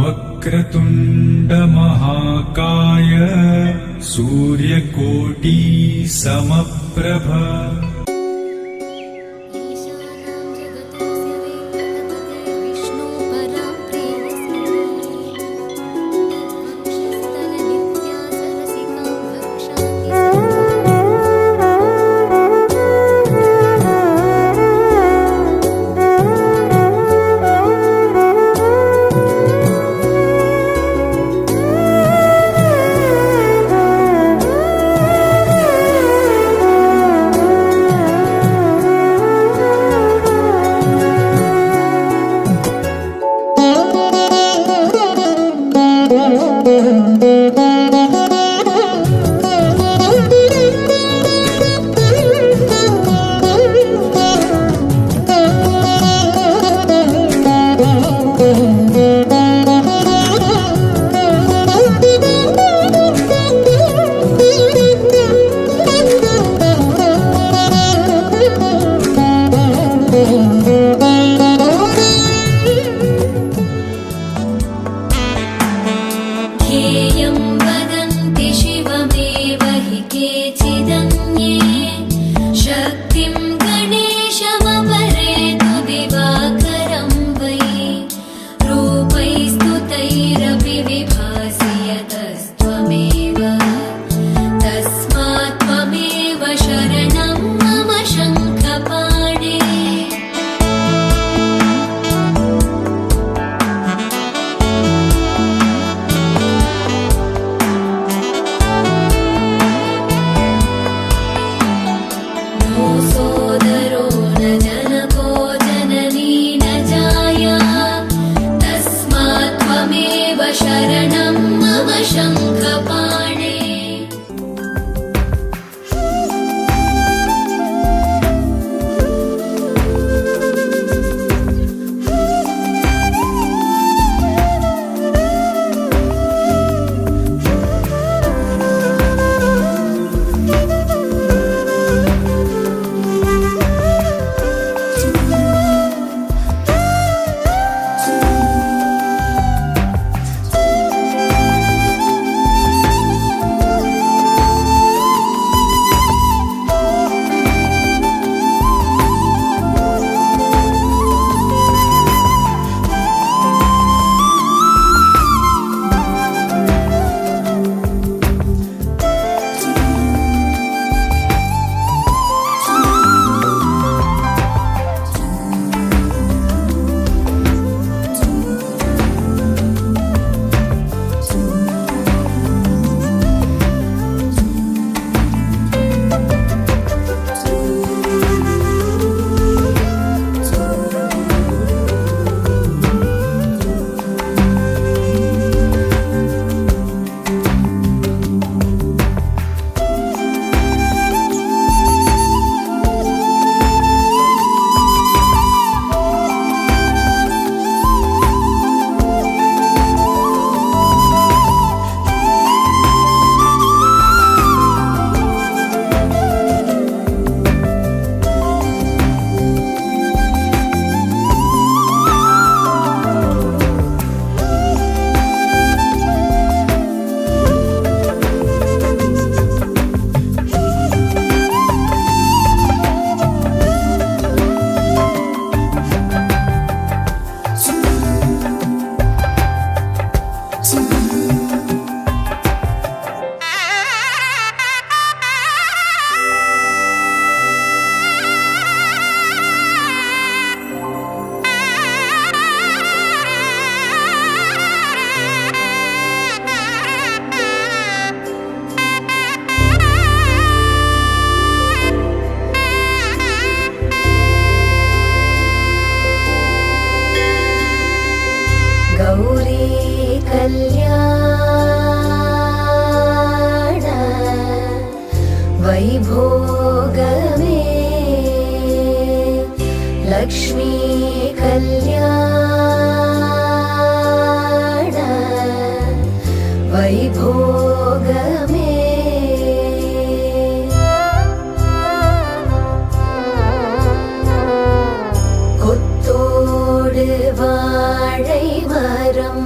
वक्रतुण्ड महाकाय सूर्यकोटि समप्रभ। वैभोगमे लक्ष्मी कल्याण वैभोगमे கொத்தோடு வாழை மரம்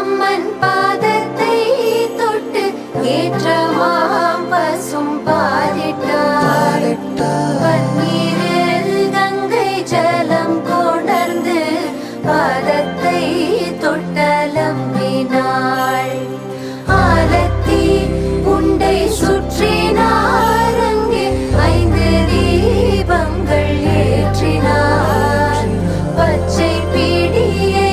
அம்மன் பாதத்தை தொட்டு ஏற்றமாம் பசும் பாலிட்டார். பன்னீரில் கங்கை ஜலம் கொணர்ந்து பாதத்தை தொட்டலம்பினாள். ஆலத்தி உண்டை சுற்றினார், அங்கே 5 தீபங்கள் ஏற்றினார். பச்சை பீடியை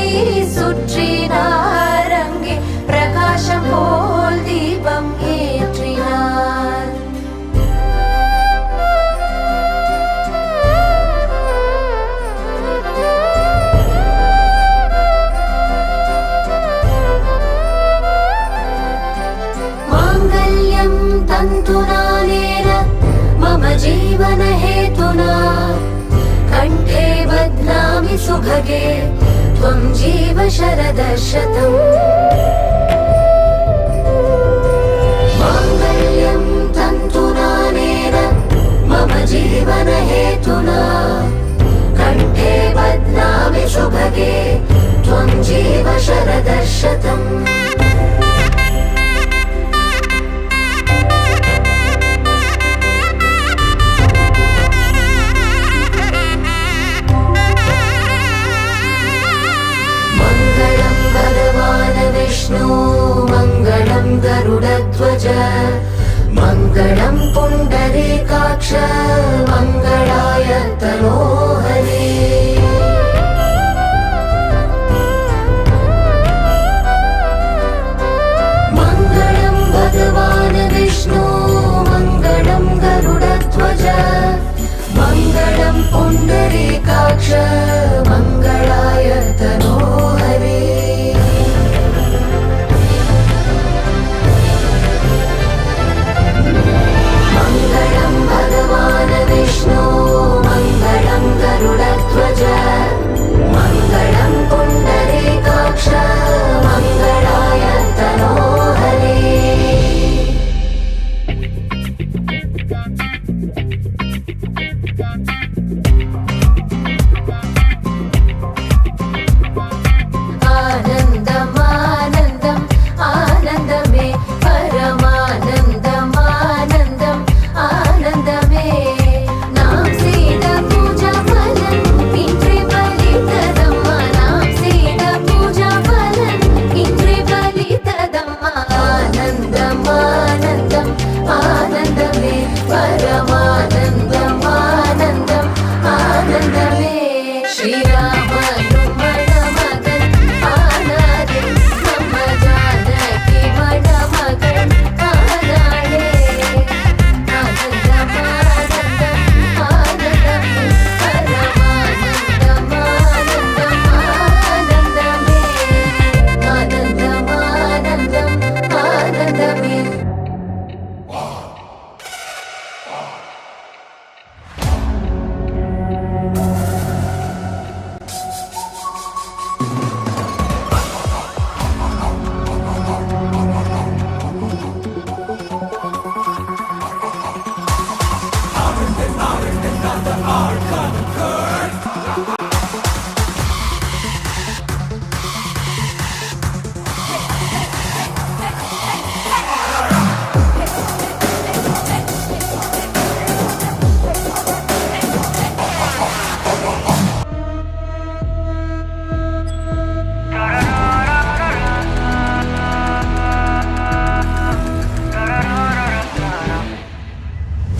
சுற்றினார், அங்கே பிரகாசம் போல் தீபம் ஏற்றினார். माङ्गल्यं तन्तुनानेन मम जीवनहेतुना कण्ठे बध्नामि सुभगे त्वं जीव शरदशतम्. माङ्गल्यं तन्तुनानेन मम जीवनहेतुना कण्ठे बध्नामि सुभगे त्वं जीव शरदशतम्. विष्णु मङ्गलं गरुडध्वज मङ्गलं पुण्डरीकाक्ष मङ्गलाय तनोहरे. मङ्गलं भगवान् विष्णु मङ्गलं गरुडध्वज मङ्गलं पुण्डरीकाक्ष मङ्गलाय तनोहरे. मङ्गलं भगवान् विष्णु मङ्गलं गरुडध्वज मङ्गलं पुण्डरीकाक्ष मङ्गलाय तनोहरे. आनन्दम् आनन्दम् आनन्दमे परमानन्दम् आनन्दम् आनन्दमे நாம் செய்த பூஜா பலன் இன்றே பலித்ததம்மா. நாம் செய்த பூஜா பலன் இன்றே பலித்ததம்மா. ஆனந்தம் ஆனந்தம் ஆனந்தமே பரமானந்தம் ஆனந்தம் ஆனந்தமே. ஸ்ரீராமனும் மணமகன் ஆனாரே, நம்ம ஜானகி மணமகள் ஆனாளே. ஆனந்தம் ஆனந்தம் ஆனந்தமே பரமானந்தம் ஆனந்தம் ஆனந்தமே. ஆனந்தம் ஆனந்தம் ஆனந்தமே.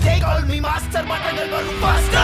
They call me master, but I never master.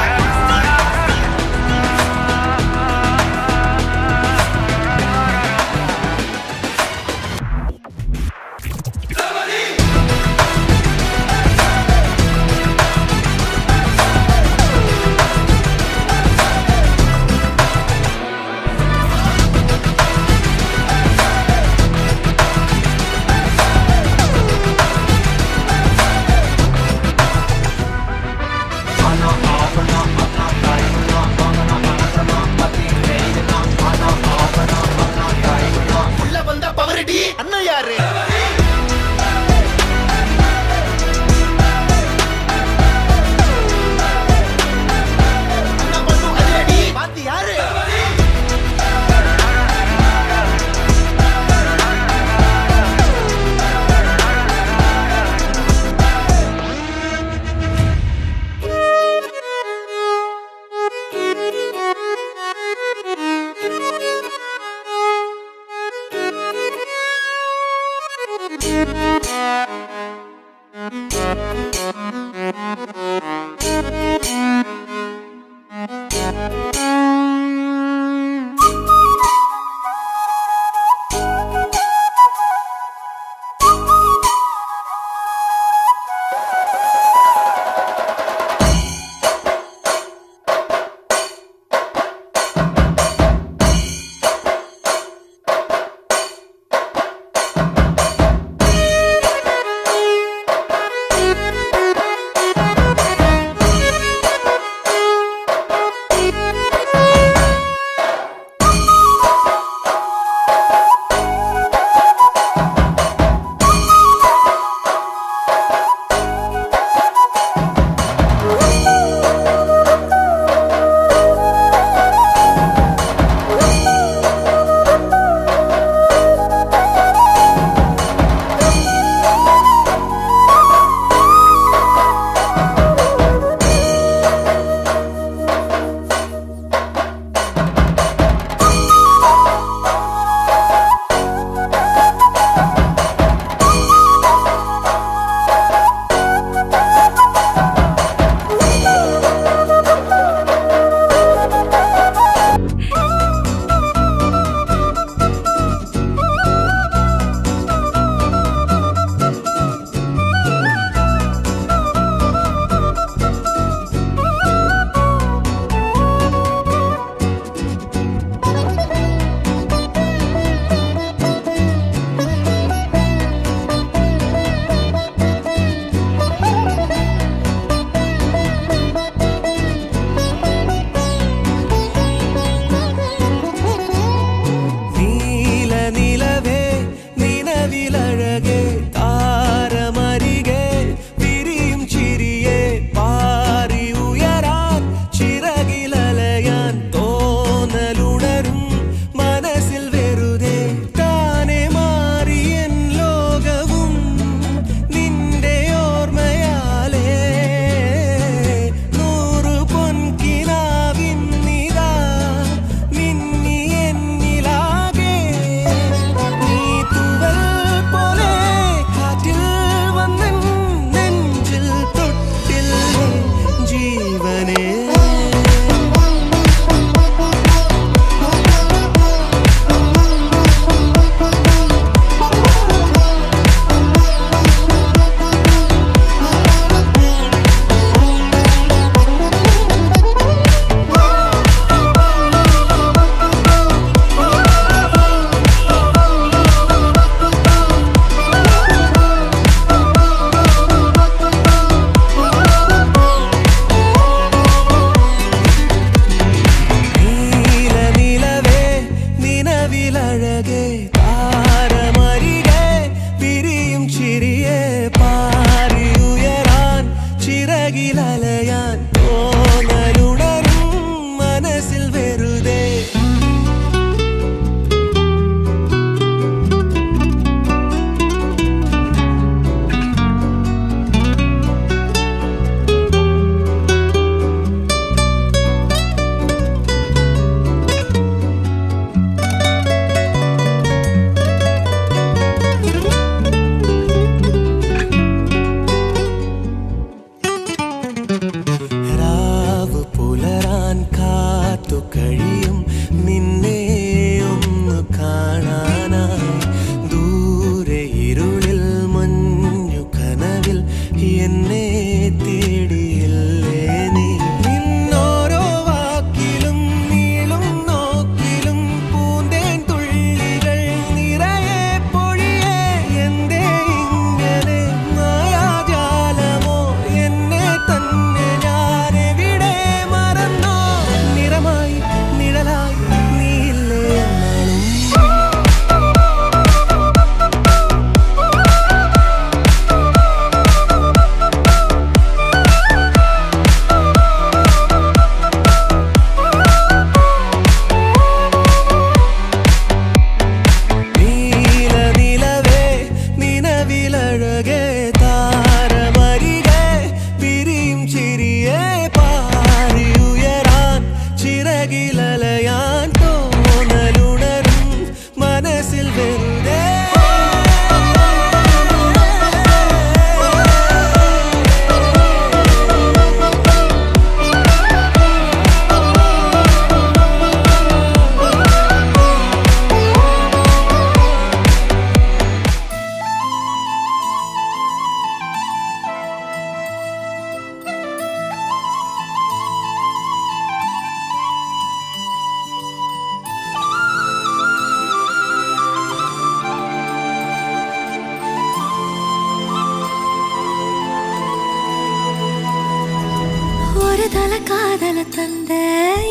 தல காதல தந்த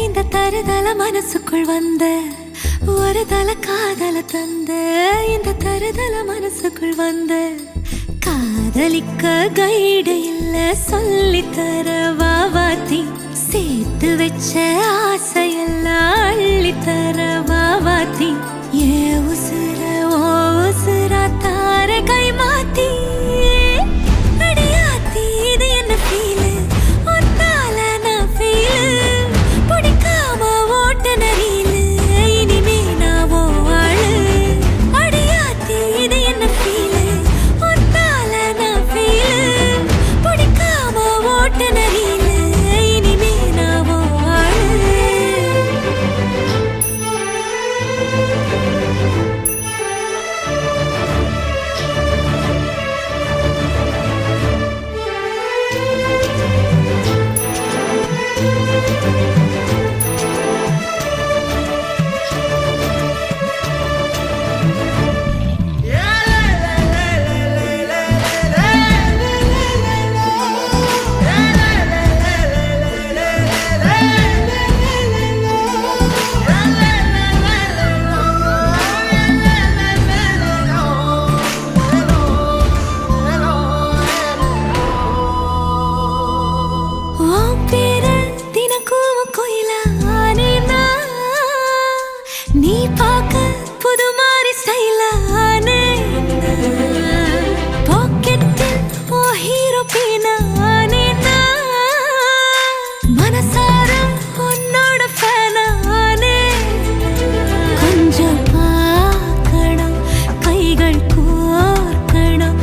இந்த தருதல மனசுக்குள் வந்த ஒரு தல காதல தந்த இந்த தருதல மனசுக்குள் வந்த காதலிக்க கைடு இல்ல சொல்லி தர வாவாத்தி சேர்த்து வச்ச ஆசையெல்லாம் அள்ளி தர வாவாத்தி ஏ உசுர ஓ உசுரா தார கை மாத்தி அடியாத்தி இது என்ன ஃபீலு ஒன்னால நான் ஃபீலு பிடிக்காம ஓட்ட நரீலு இனிமே நான் ஓ ஆளு அடியாத்தி இது என்ன ஃபீலு ஒன்னால நான் ஃபீலு பிடிக்காம ஓட்ட நரீலு இனிமே நான் ஓ ஆளு நீ பார்க்க புது மாதிரி ஸ்டைலானே பாக்கெட்டில் ஓ ஹீரோ பீனானே மனசார உன்னோட ஃபேனானே கொஞ்சம் பார்க்கணும் கைகள் கோர்க்கணும்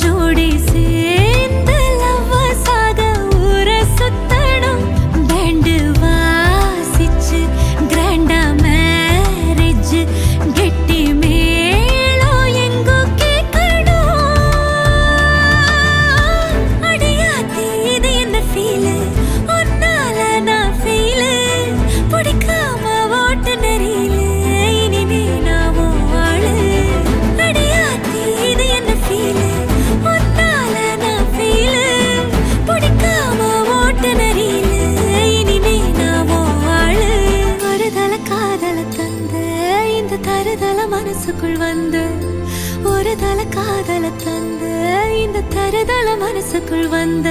ஜோடி சேர்ந்து லவ்வசாக ஊர சுத்தணும் பேண்டு வாசிச்சு கிராண்டா கெட்டி மேளம் எங்கோ கேட்கணும் அடியாத்தி இது என்ன ஃபீலு ஒன்னால நான் ஃபீலு பிடிக்காம ஓட்டு நெறியிலு இனிமே நான் ஓ ஆளு அடியாத்தி இது என்ன ஃபீலு ஒன்னால நான் ஃபீலு பிடிக்காம ஓட்டு நெறியிலு இனிமே நான் ஓ ஆளு ஒரு தல காதல தந்த இந்த தருதல மனசுக்குள் வந்த ஒரு தல காதல தந்த இந்த தருதல மனசுக்குள் வந்த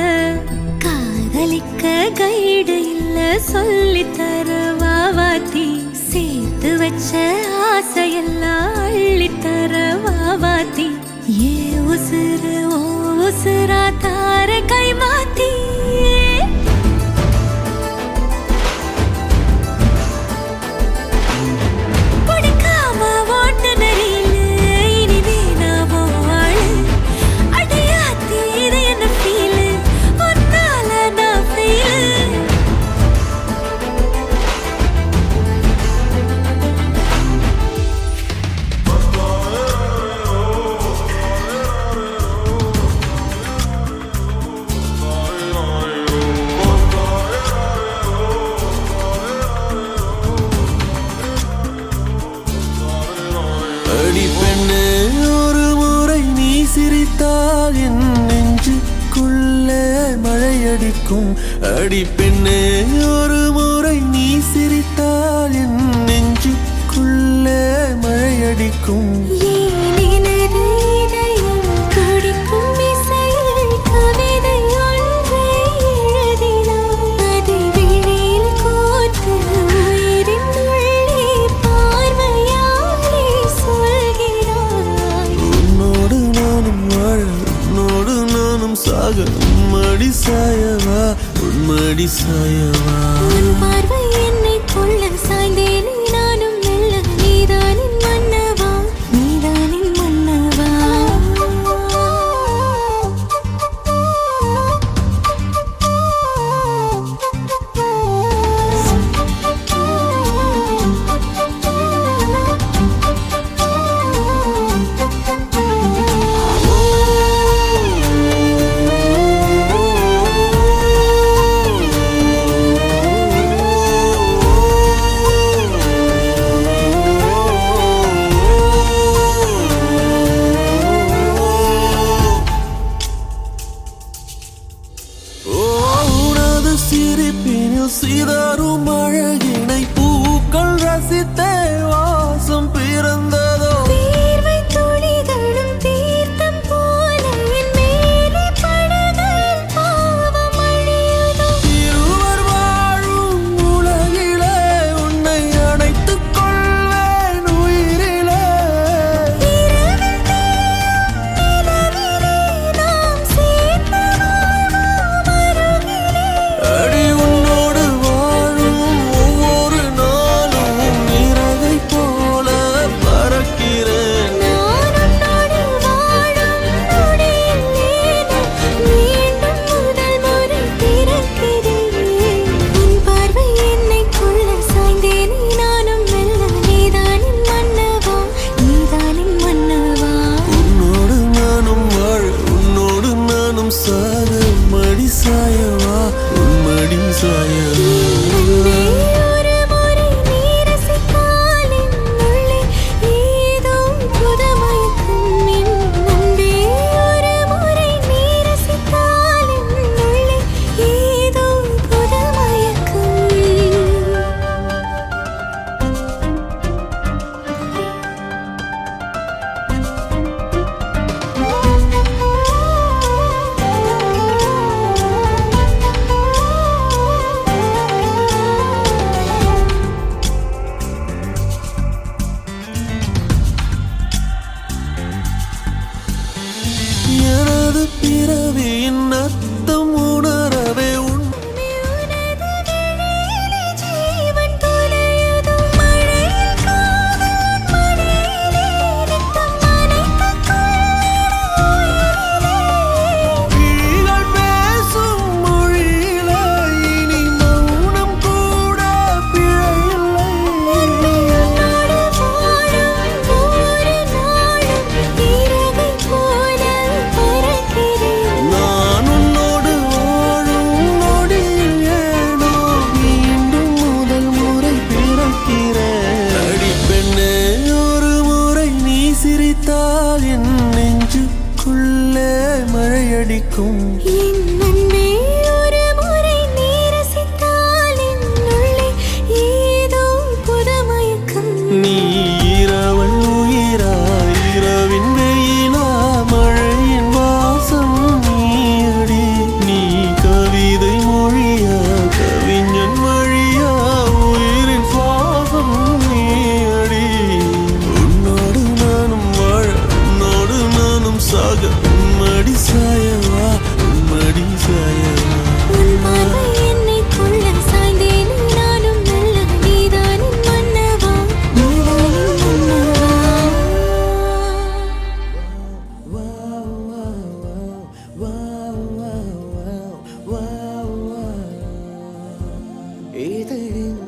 காதலிக்க கைடு இல்ல சொல்லி தர வாவாத்தி சேர்த்து வச்ச ஆசையெல்லாம் அள்ளி தர வாவாத்தி ஏ உசுறு ஓ உசுரா தார கை மாத்தி அடி பெண்ணே ஒரு முறை நீ சிரித்தால் என் நெஞ்சுக்குள்ளே மழையடிக்கும் அடி பெண்ணே ஒரு முறை நீ சிரித்தால் என் நெஞ்சுக்குள்ளே மழையடிக்கும் உன்மடி சாயவா உன்மடி சாயவா உன் பார்வை என்னை கொள்ள சாய்ந்தேனே நானும் மெல்ல நீதானின் மன்னவா நீதானின் மன்னவா சிரித்தால் என் நெஞ்சுக்குள்ளே மழையடிக்கும். என் அன்பே ஒரு முறை நீ ரசித்தால் என்னுள்ளே ஏதோ புது மயக்கம். நீ இரவல் உயிரா இரவின் வெயிலா மழையின் வாசம் நீயடி. நீ கவிதை மொழியா கவிஞன் வழியா உயிரின் சுவாசம் நீயடி. உன்னோடு நானும் வாழ உன்னோடு நானும் சாக உன்மடி சாயவா உன்மடி சாயவா. உன் பார்வை என்னை கொள்ள சாய்ந்தேன் நானும் மெல்ல நீதான் என் மன்னவா நீதான் என் மன்னவா. இதழின்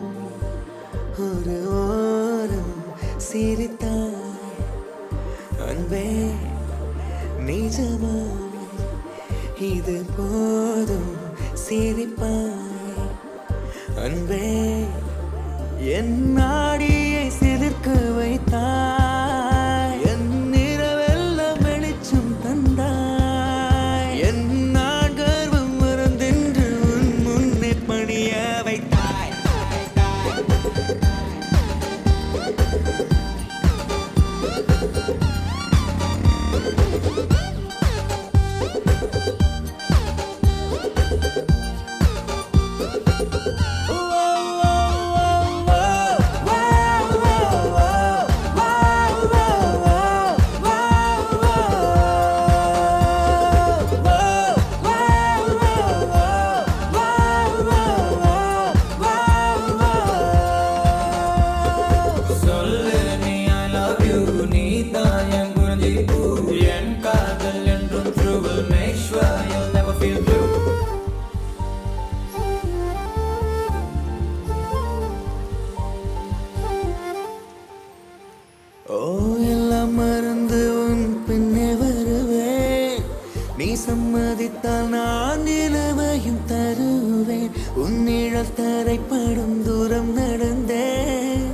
ஒரு ஓரம் சிரித்தாய் அன்பே நிஜமா இது போதும் சிரிப்பாய் அன்பே என் நாடியை சிலிர்க்க வைத்தாய். என் நிறவெல்லாம் வெளிச்சம் தந்தாய். என் நான் கர்வம் மறந்தென்று உன் முன்னே பணிய வைத்தாய். சொல்லு நீ I love you நீ தான் என் குறிஞ்சி பூ என் காதல் என்றும் true will make sure you'll never feel blue. ஓ எல்லாம் மறந்து உன் பின்னே வருவேன். நீ சம்மதித்தால் நான் நிலவையும் தருவேன். உன் நிழல் தரைப்படும் தூரம் நடந்தேன்.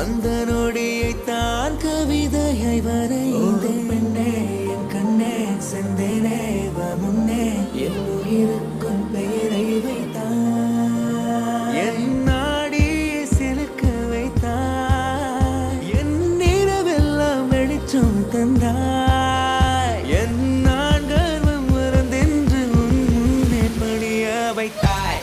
அந்த நொடியை தான் கவிதையை வரைந்தேன். பெண்ணே என் கண்ணே செந்தேனே வா முன்னே என் உயிருக்கும் பெயரை வைத்தாய். என் நாடியை சிலுக்க வைத்தாய். என் நிறவெல்லாம் வெளிச்சம் தந்தாய். என் நான் கர்வம் மறந்தென்று உன் முன்னே பணிய வைத்தாய்.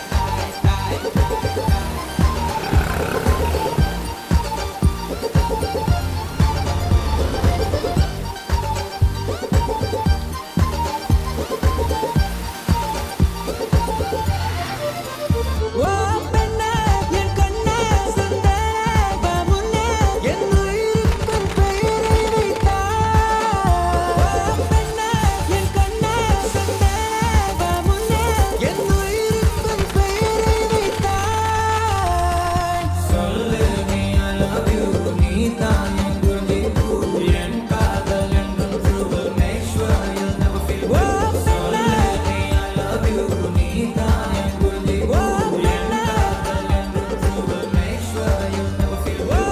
ஓ பெண்ணே என் கண்ணே செந்தேனே வா முன்னே என் உயிருக்கும் பெயரை வைத்தாய். ஓ பெண்ணே என் கண்ணே செந்தேனே வா முன்னே என் உயிருக்கும் பெயரை வைத்தாய். சொல்லு நீ I love you நீ தான் என் குறிஞ்சி பூ என் காதல் என்றும் true will make sure you'll never feel blue. சொல்லு நீ I love you நீ தான் என் குறிஞ்சி பூ என் காதல் என்றும் true will make sure you'll never feel blue.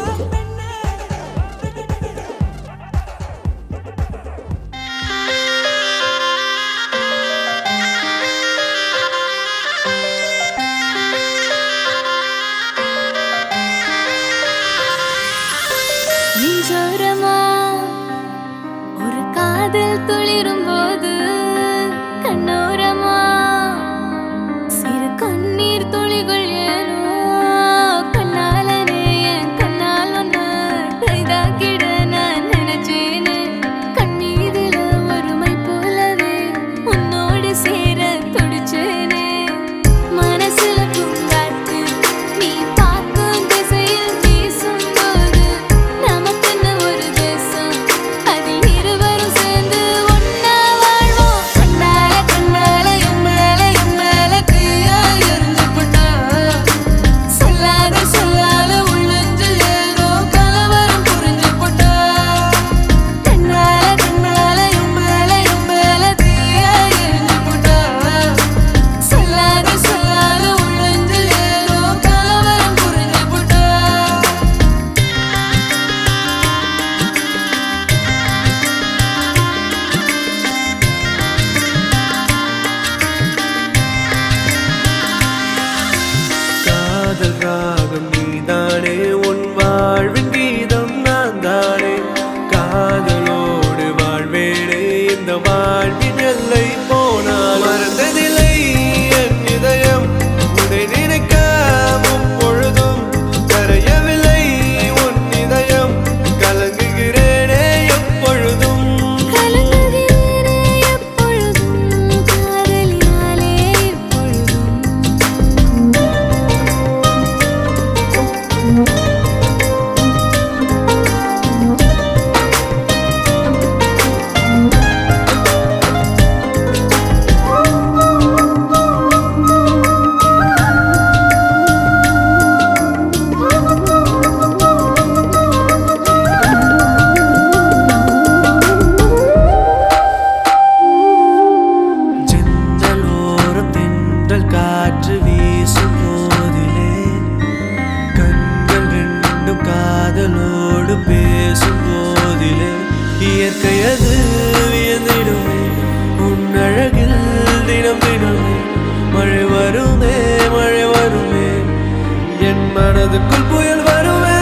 நெஞ்சோரமா ஒரு காதல் துளிரும் போது கண்ணோரமா சிறு கண்ணீர் துளிகள் ஏனோ கண்ணாலனே என் கண்ணால் ஒன்ன கைதாக்கிட நான் நினைச்சேனே. கண்ணீரில ஒருமை போலவே உன்னோடு சேர துடிச்சேனே. மனசுல பூங்காத்து நீ பார்க்கும் திசையில் வீசும்போது நமக்குன்னு ஒரு தேசம் அதில் இருவரும் சேர்ந்து ஒன்னா வாழ்வோம். இயற்கையது வியந்திடுமே உன் அழகில் தினம் தினமே மழை வருமே என் மனதுக்குள் புயல் வருமே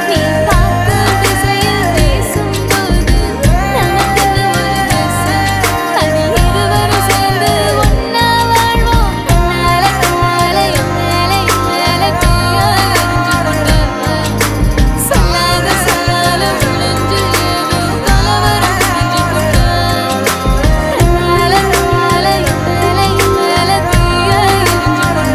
நீ பார்க்கும் திசையில் வீசும்போது நமக்கென ஒரு தேசம் அது இருவரும் சேர்ந்து ஒன்னா வாழ்வோம் கண்ணால என் மேல தீயா எரிஞ்சு கொண்ட சொல்லாத உள்ளென்று ஏதோ கலவரம் செஞ்சு கொண்ட கண்ணால என் மேல தீயா எரிஞ்சு கொண்ட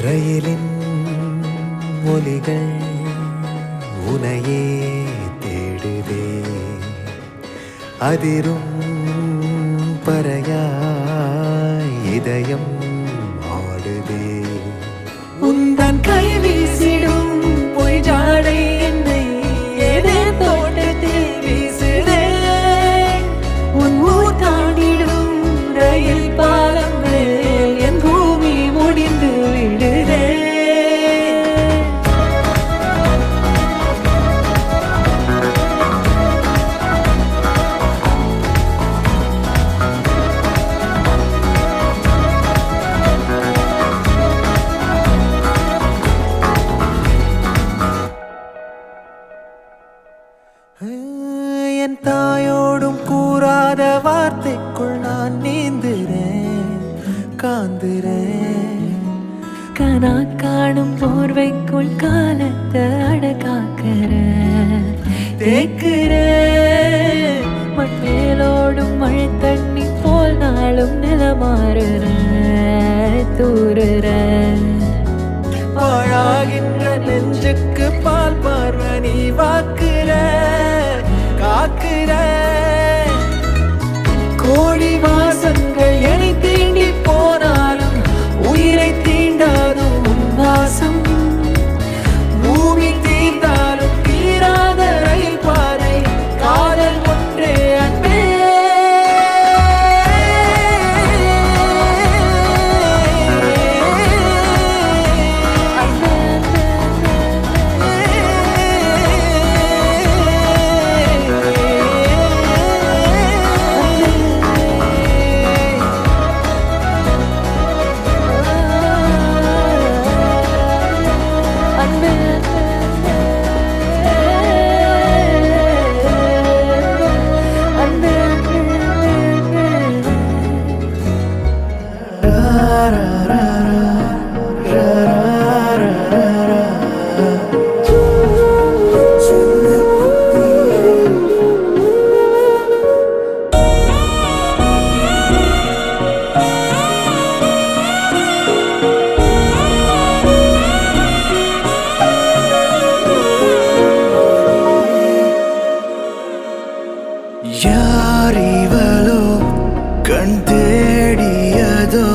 ரயிலின் ஒலிகள் உனையே தேடுதே அதிரும் பறையாய் இதயம் ஆடுதே உந்தன் கை வீசிடும் பொய் ஜாடை என்னை ஏதே தோட்டத்தில் வீசுதே உன் ஊர் தாண்டிடும் ரயில் பாலம் மேல் என் பூமி முடிந்து விடுதே என் தாயோடும் கூறாத வார்த்தைக்குள் நான் நீந்துறேன் காந்துறேன் கனா காணும் போர்வைக்குள் காலத்தை அடக்காக்கிற தேக்குற மண்ணேலோடும் மழை தண்ணி போல் நாளும் நிலமாறுற தூறுற பாழாகின்ற நெஞ்சுக்கு பால் பார்வை நீ வாக்குற காக்குற கோடி வாசங்கள் என்னை தீண்டி போனாலும் உயிரை தீண்டாதும் உன் வாசம் பூமி தீர்ந்தாலும் தீராத ரயில் பாதை காதல் ஒன்றே அன்பே யாரிவளோ கண் தேடியதோ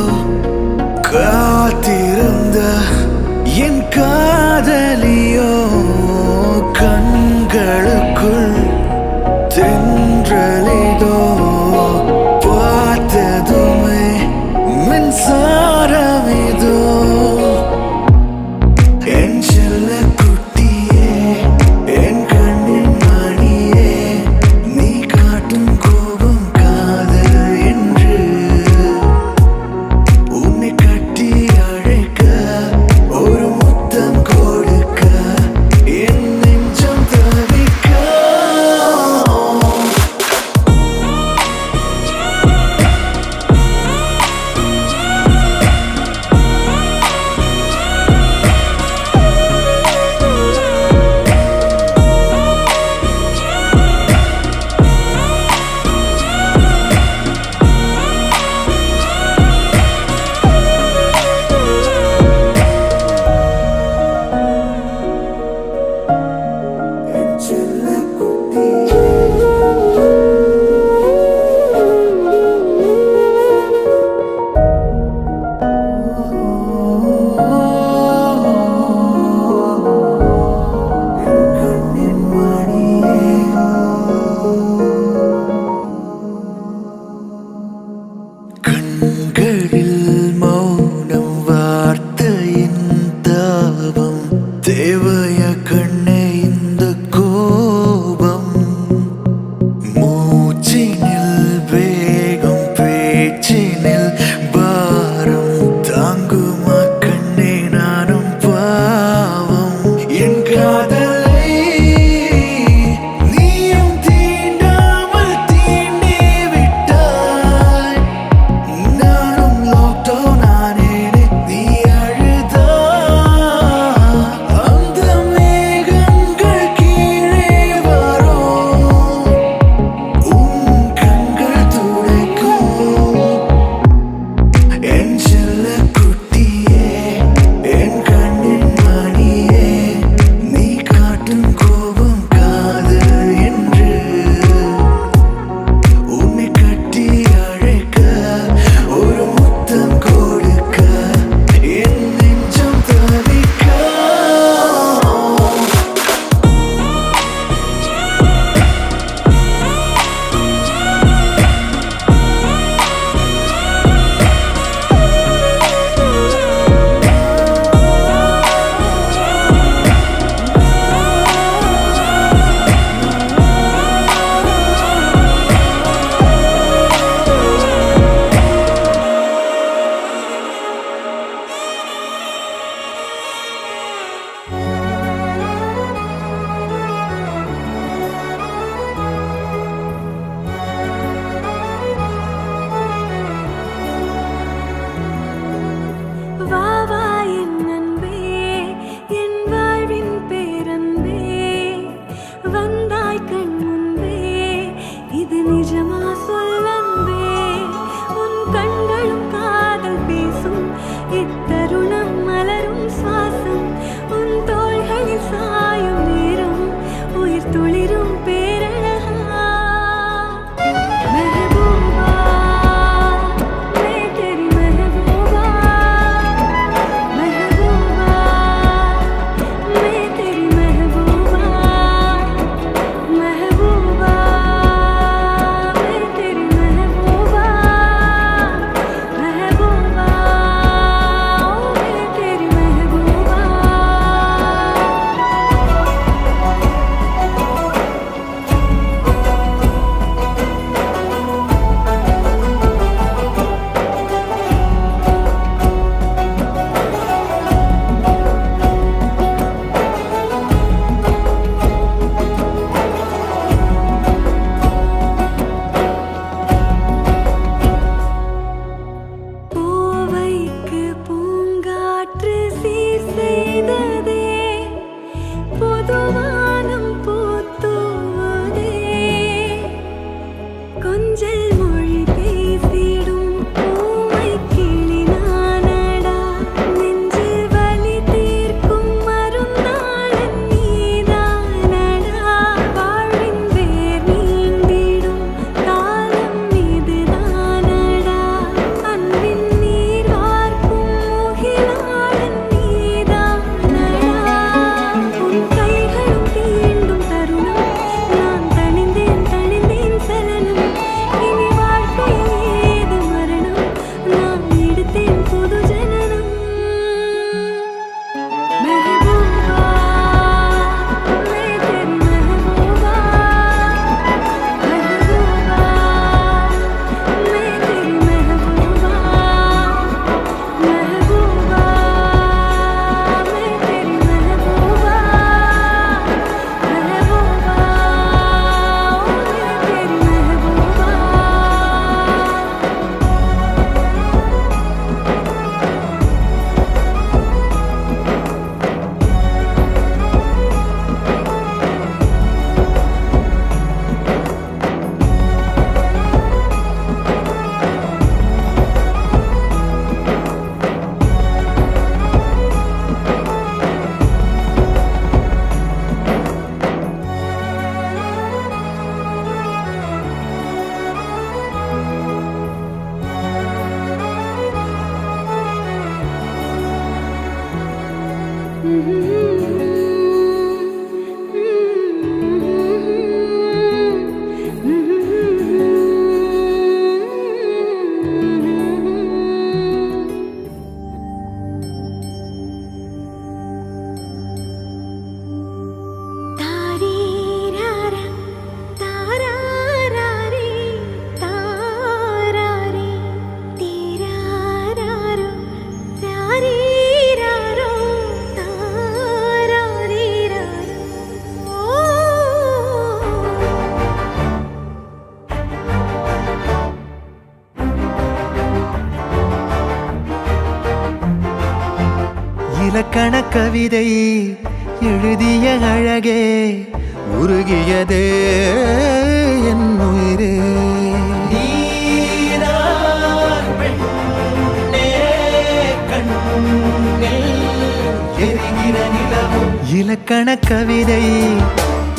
இலக்கண கவிதை எழுதிய அழகே உருகியதே என் உயிரே. நீதான் பெண்ணே, கண்ணில் எரிகிற நிலவும். இலக்கண கவிதை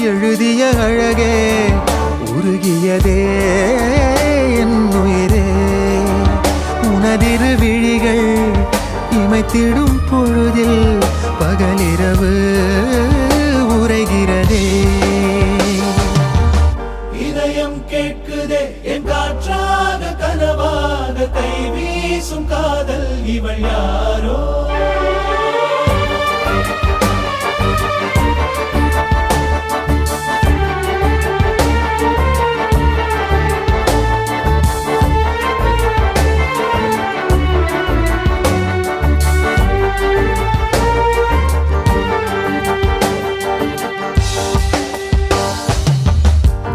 எழுதிய அழகே உருகியதே என் உயிரே. உனதிரு விழிகள் இமைத்திடும் பொழுதில் பகலிரவு உரைகிறதே. இதயம் கேட்குதே என் காற்றாக கனவாக கை வீசும் காதல் இவள் யாரோ.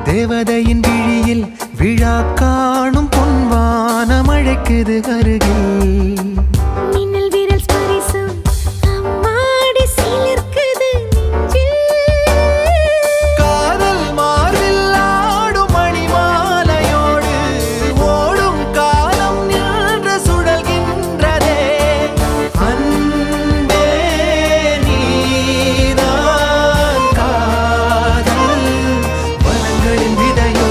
தேவதையின் விழியில் விழா காணும் பொன்வானம் அழைக்குது அருகில். மின்னல் விரல் ஸ்பரிசம் அம்மாடி சிலிர்க்குது நெஞ்சில். காதல் மார்பில் ஆடும் மணிமாலையோடு ஓடும் காலம் நின்று சுழல்கின்றதே. அன்பே நீதான் காதல் வனங்களின் விதையோ.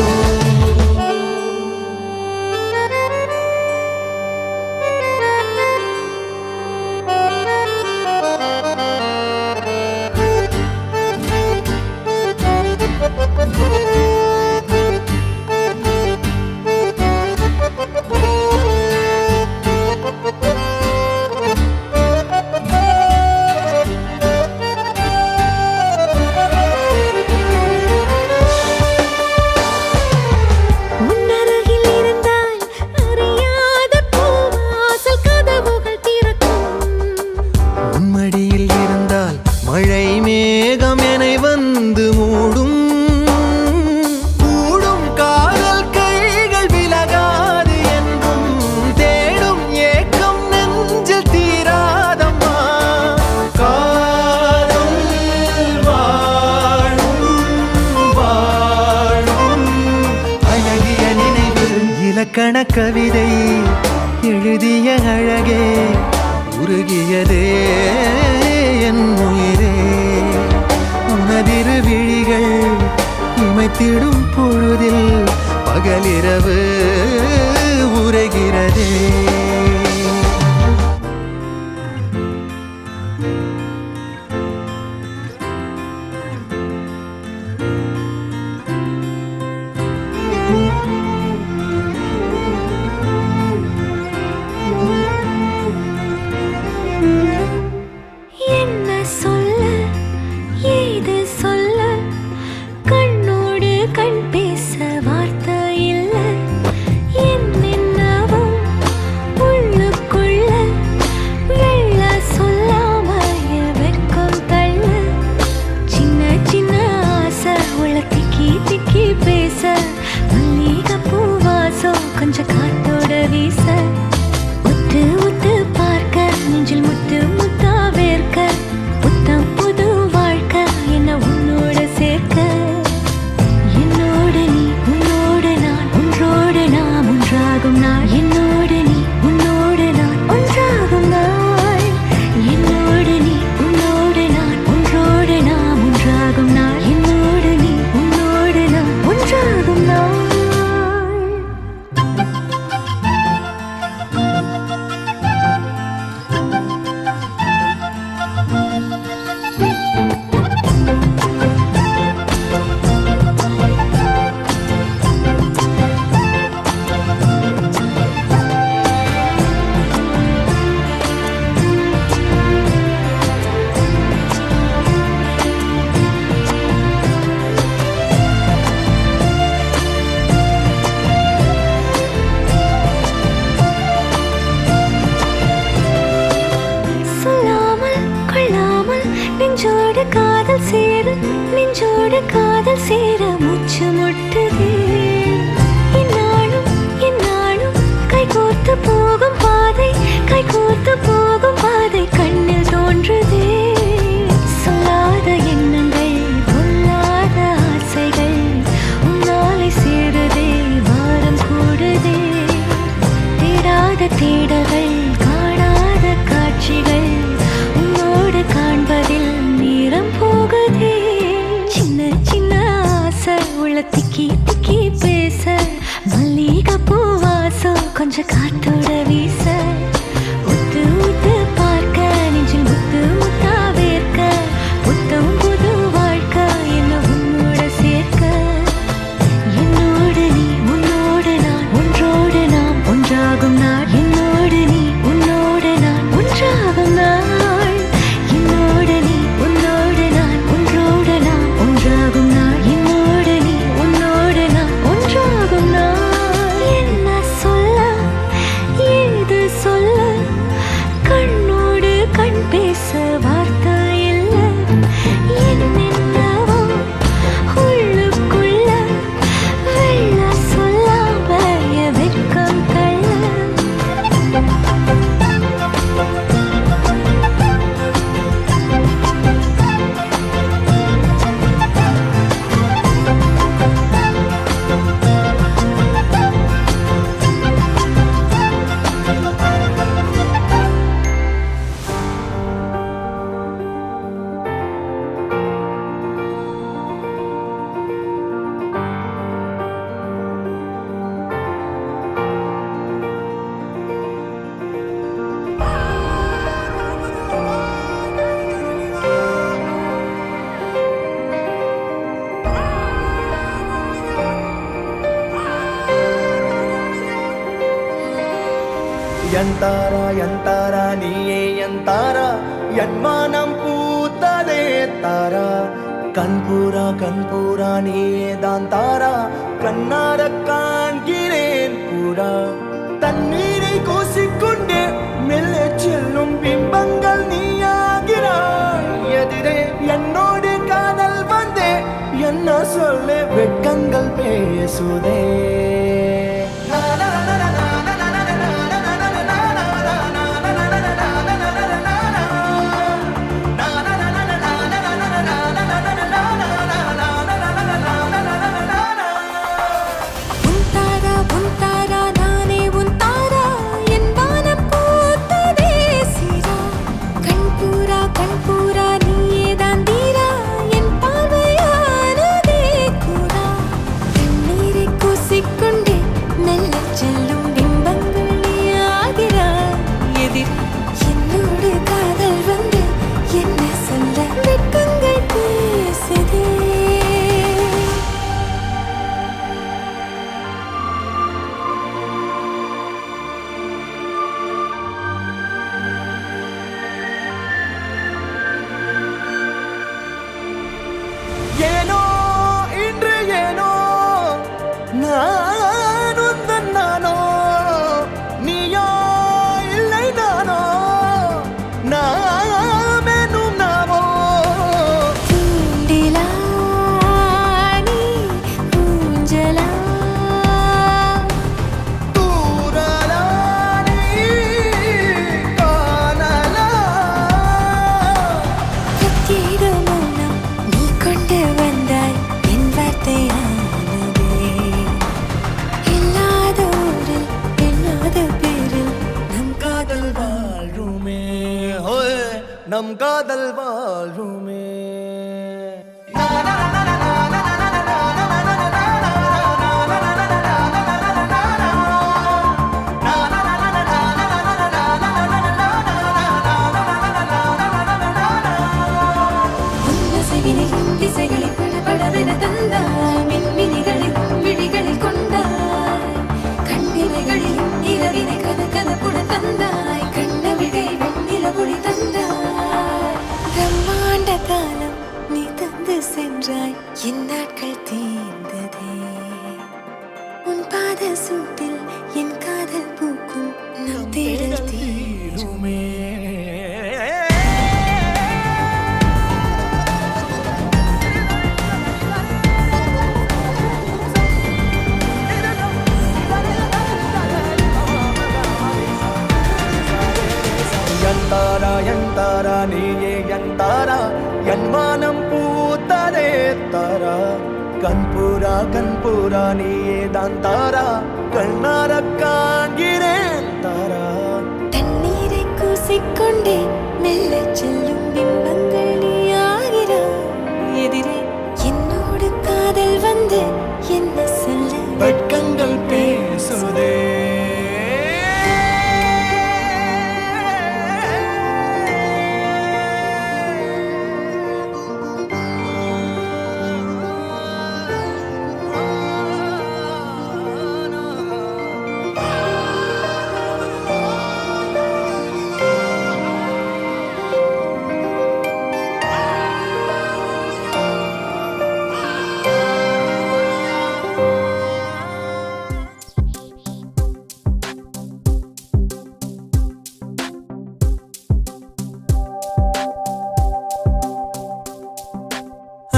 உன்னருகில் இருந்தால் அறியாத பூவாசல் கதவுகள் திறக்கும். உன்மடியில் இருந்தால் மழை மேகம் எனை வந்து மூடும். கூடும் காதல் கைகள் விலகாது என்றும் தேடும் ஏக்கம் நெஞ்சில் தீராதம்மா. காதல் வாழும் வாழும் அழகிய நினைவு. இலக்கண கவிதை எழுதிய அழகே உருகியதே என் உயிரே. உனதிரு விழிகள் இமைத்திடும் பொழுதில் பகலிரவு உரைகிறதே. என்ன சொல்ல ஏது சொல்ல கண்ணோடு கண் பேச வார்த்தை இல்ல. என்னென்னவோ உள்ளுக்குள்ள வெள்ள சொல்லாம வெக்கம் தள்ள. சின்ன சின்ன ஆசை உள்ள திக்கி திக்கி பேச. மல்லிகை பூவாசம் கொஞ்சம் காத்தோட வீச. உத்து உத்து பார்க்க நெஞ்சில் முத்து முத்தா வேர்க்க. புத்தம் புது வாழ்க்கை என்ன உன்னோட சேர்க்க. என்னோடு நீ உன்னோடு நான் ஒன்றோடு நாம் ஒன்றாகும் நாள். என்னோடு நீ உன்னோடு நான் ஒன்றாகும் நாள். என்னோடு நீ உன்னோடு நான் ஒன்றோடு நாம் ஒன்றாகும் நாள். என்னோடு நீ உன்னோடு நான் ஒன்றாகும் நாள். நெஞ்சோடு காதல் சேர நெஞ்சோடு காதல் சேர மூச்சு முட்டுதே. இந்நாளும் கைகோர்த்து போகும் பாதை கைகோர்த்து போகும் பாதை கண்ணில் தோன்று தாரா நீயே என் தாரா என் மானம் பூத்ததே தாரா கண்பூரா நீயே தான் தாரா கண்ணார காண்கிறேன் கூடா தண்ணீரை கூசிக்கொண்டே மெல்ல செல்லும் பிம்பங்கள் நீயாகிறாய் எதிரே என்னோடு காதல் வந்தே என்ன சொல்ல வெட்கங்கள் பேசுதே ஏனோ இன்று ஏனோ நான் உந்தன் நானோ நீயோ இல்லை நானோ நாமெனும் நாமோ தூண்டிலா நீ ஊஞ்சலா தூரலா நீ காணலா பிரத்யேக மௌனம் நீ கொண்டு வந்தாய் என் வார்த்தையானதே இல்லாத ஊரில் இல்லாத பேரில் நம் காதல் வாழ்வுமே ஹோய் நம் காதல் வாழ்வுமே உன்னசைவினில் திசைகளில் படபடவென தந்தாய் மின்மினிகளில் விழிகளில் கொண்டாய் கண்ணிமைகளில் இரவினை கதகதப்புட தந்தாய் கண்ணவிழை வெண்ணிலவொளி தந்தாய் பிரம்மாண்ட காலம் நீ தந்து சென்றாய் என் நாட்கள் தீர்ந்ததே உன் பாத சூட்டில் என் காதல் பூக்கும் நம் தேடல் தீருமே என் தாரா நீயே என் தாரா என் மானம் பூத்ததே தாரா கண்பூரா நீயே தான் தாரா கண்ணார காண்கிறேன் தாரா தண்ணீரை கூசிக்கொண்டே மெல்ல செல்லும் பிம்பங்கள் நீயாகிறாய் எதிரே என்னோடு காதல் வந்து என்ன சொல்ல வெட்கங்கள் பேசுதே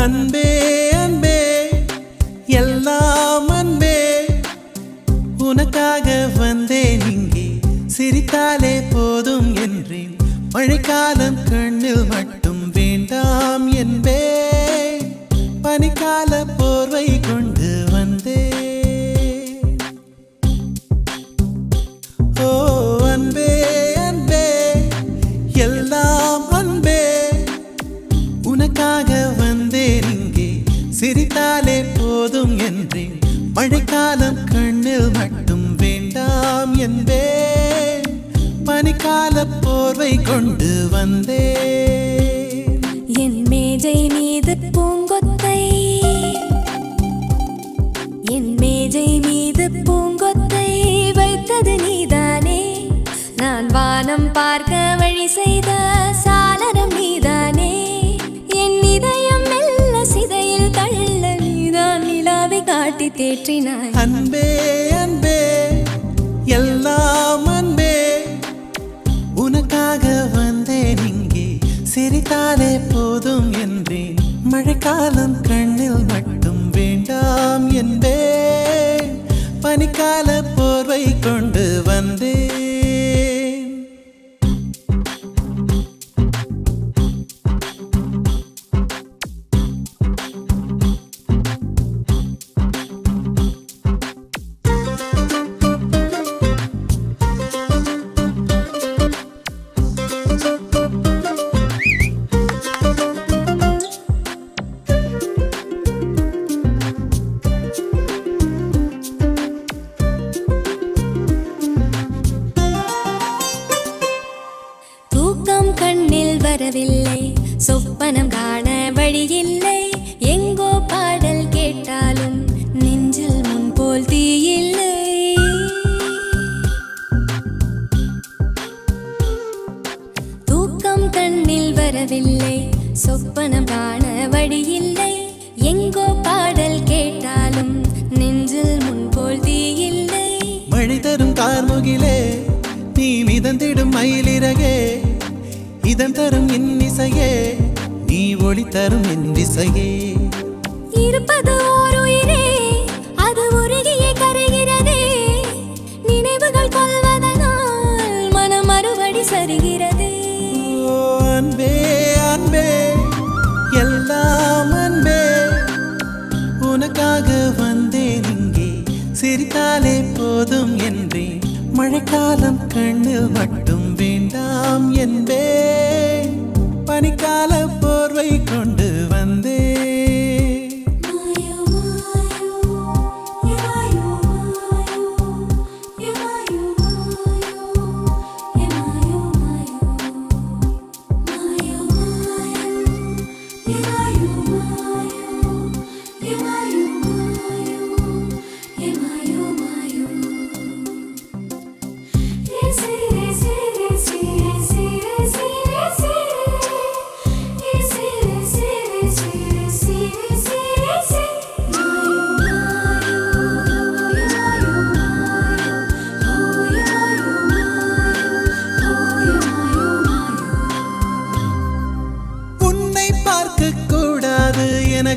அன்பே அன்பே எல்லாம் அன்பே உனக்காக வந்தேன் இங்கே சிரித்தாலே போதும் என்றேன் மழைக்காலம் கண்ணில் மட்டும் வேண்டாம் என்பே பனிக்கால போர்வை கொண்டு வந்தேன் ஓ அன்பே அன்பே எல்லாம் அன்பே உனக்காக வந்தேன் இங்கே சிரித்தாலே போதும் என்றேன் மழைக்காலம் கண்ணில் மட்டும் வேண்டாம் என்பேன் பனிக்கால போர்வை கொண்டு வந்தேன் என் மேஜை மீது பூங்கொத்தை என் மேஜை மீது பூங்கொத்தை வைத்தது நீதானே நான் நான் வானம் பார்க்க வழி செய்த சாளரம் நீதானே என் இதயம் மெல்ல சிதையில் தள்ள நீதான் நிலாவை காட்டி தேற்றினாய் அன்பே அன்பே எல்லாம் அன்பே உனக்காக வந்தேன் இங்கே சிரித்தாலே போதும் என்றேன் மழைக்காலம் கண்ணில் மட்டும் வேண்டாம் என்பேன் பனிக்கால போர்வை கொண்டு வந்தேன் வரவில்லை சொப்பனம் காண வழியில்லை எங்கோ பாடல் கேட்டாலும் நெஞ்சில் முன்போல் தீயில்லை தூக்கம் கண்ணில் வரவில்லை சொப்பனம் காண வழியில்லை எங்கோ பாடல் கேட்டாலும் நெஞ்சில் முன்போல் தீயில்லை மழை தரும் கார்முகிலே நீ மிதந்திடும் மயிலிறகே இதம் தரும் என் இசையே நீ ஒளி தரும் என் விசையே இருப்பது ஓர் உயிரே அது உருகியே கரைகிறதே நினைவுகள் கொள்வதனால் மனம் மறுபடி சரிகிறது ஓ அன்பே அன்பே எல்லாம் அன்பே உனக்காக வந்தேன் இங்கே சிரித்தாலே போதும் என்றேன் மழைக்காலம் கண்ணில் மட்டும் வேண்டாம் என்பே பனிக்கால போர்வை கொண்டு வந்தே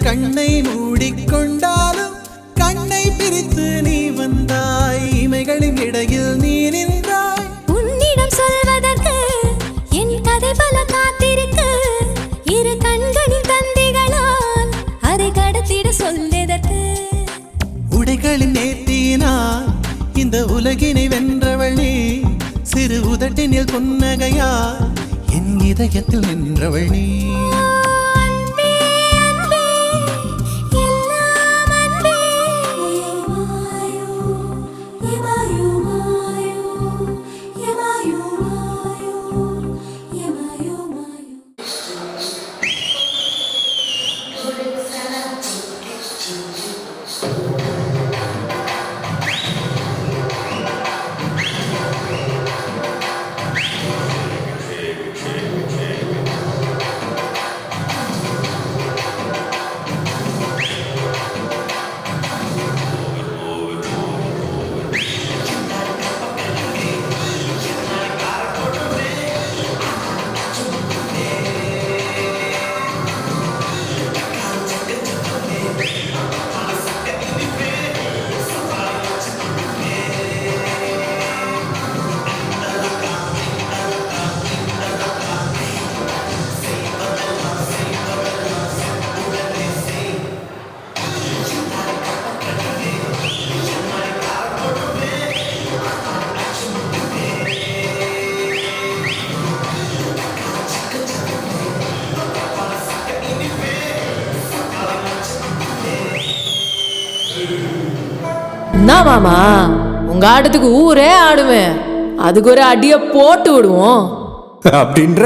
கண்ணை மூடிக்கொண்டாலும் கண்ணை பிரித்து நீ வந்தாய் இமைகளின் இடையில் நீ நின்றாய் உன்னிடம் சொல்வதற்கு என் கதை பல காத்திருக்கு இரு கண்களின் தந்திகளால் அதை கடத்திட சொல்வதற்கு உடைகளின் நேர்த்தியினால் இந்த உலகினை வென்றவள் நீ சிறு உதட்டினில் புன்னகையால் என் இதயத்தில் நின்றவள் நீ என்ன மாமா உங்க ஆட்டத்துக்கு ஊரே ஆடுவேன் அதுக்கு ஒரு அடிய போட்டு விடுவோம் அப்படின்ற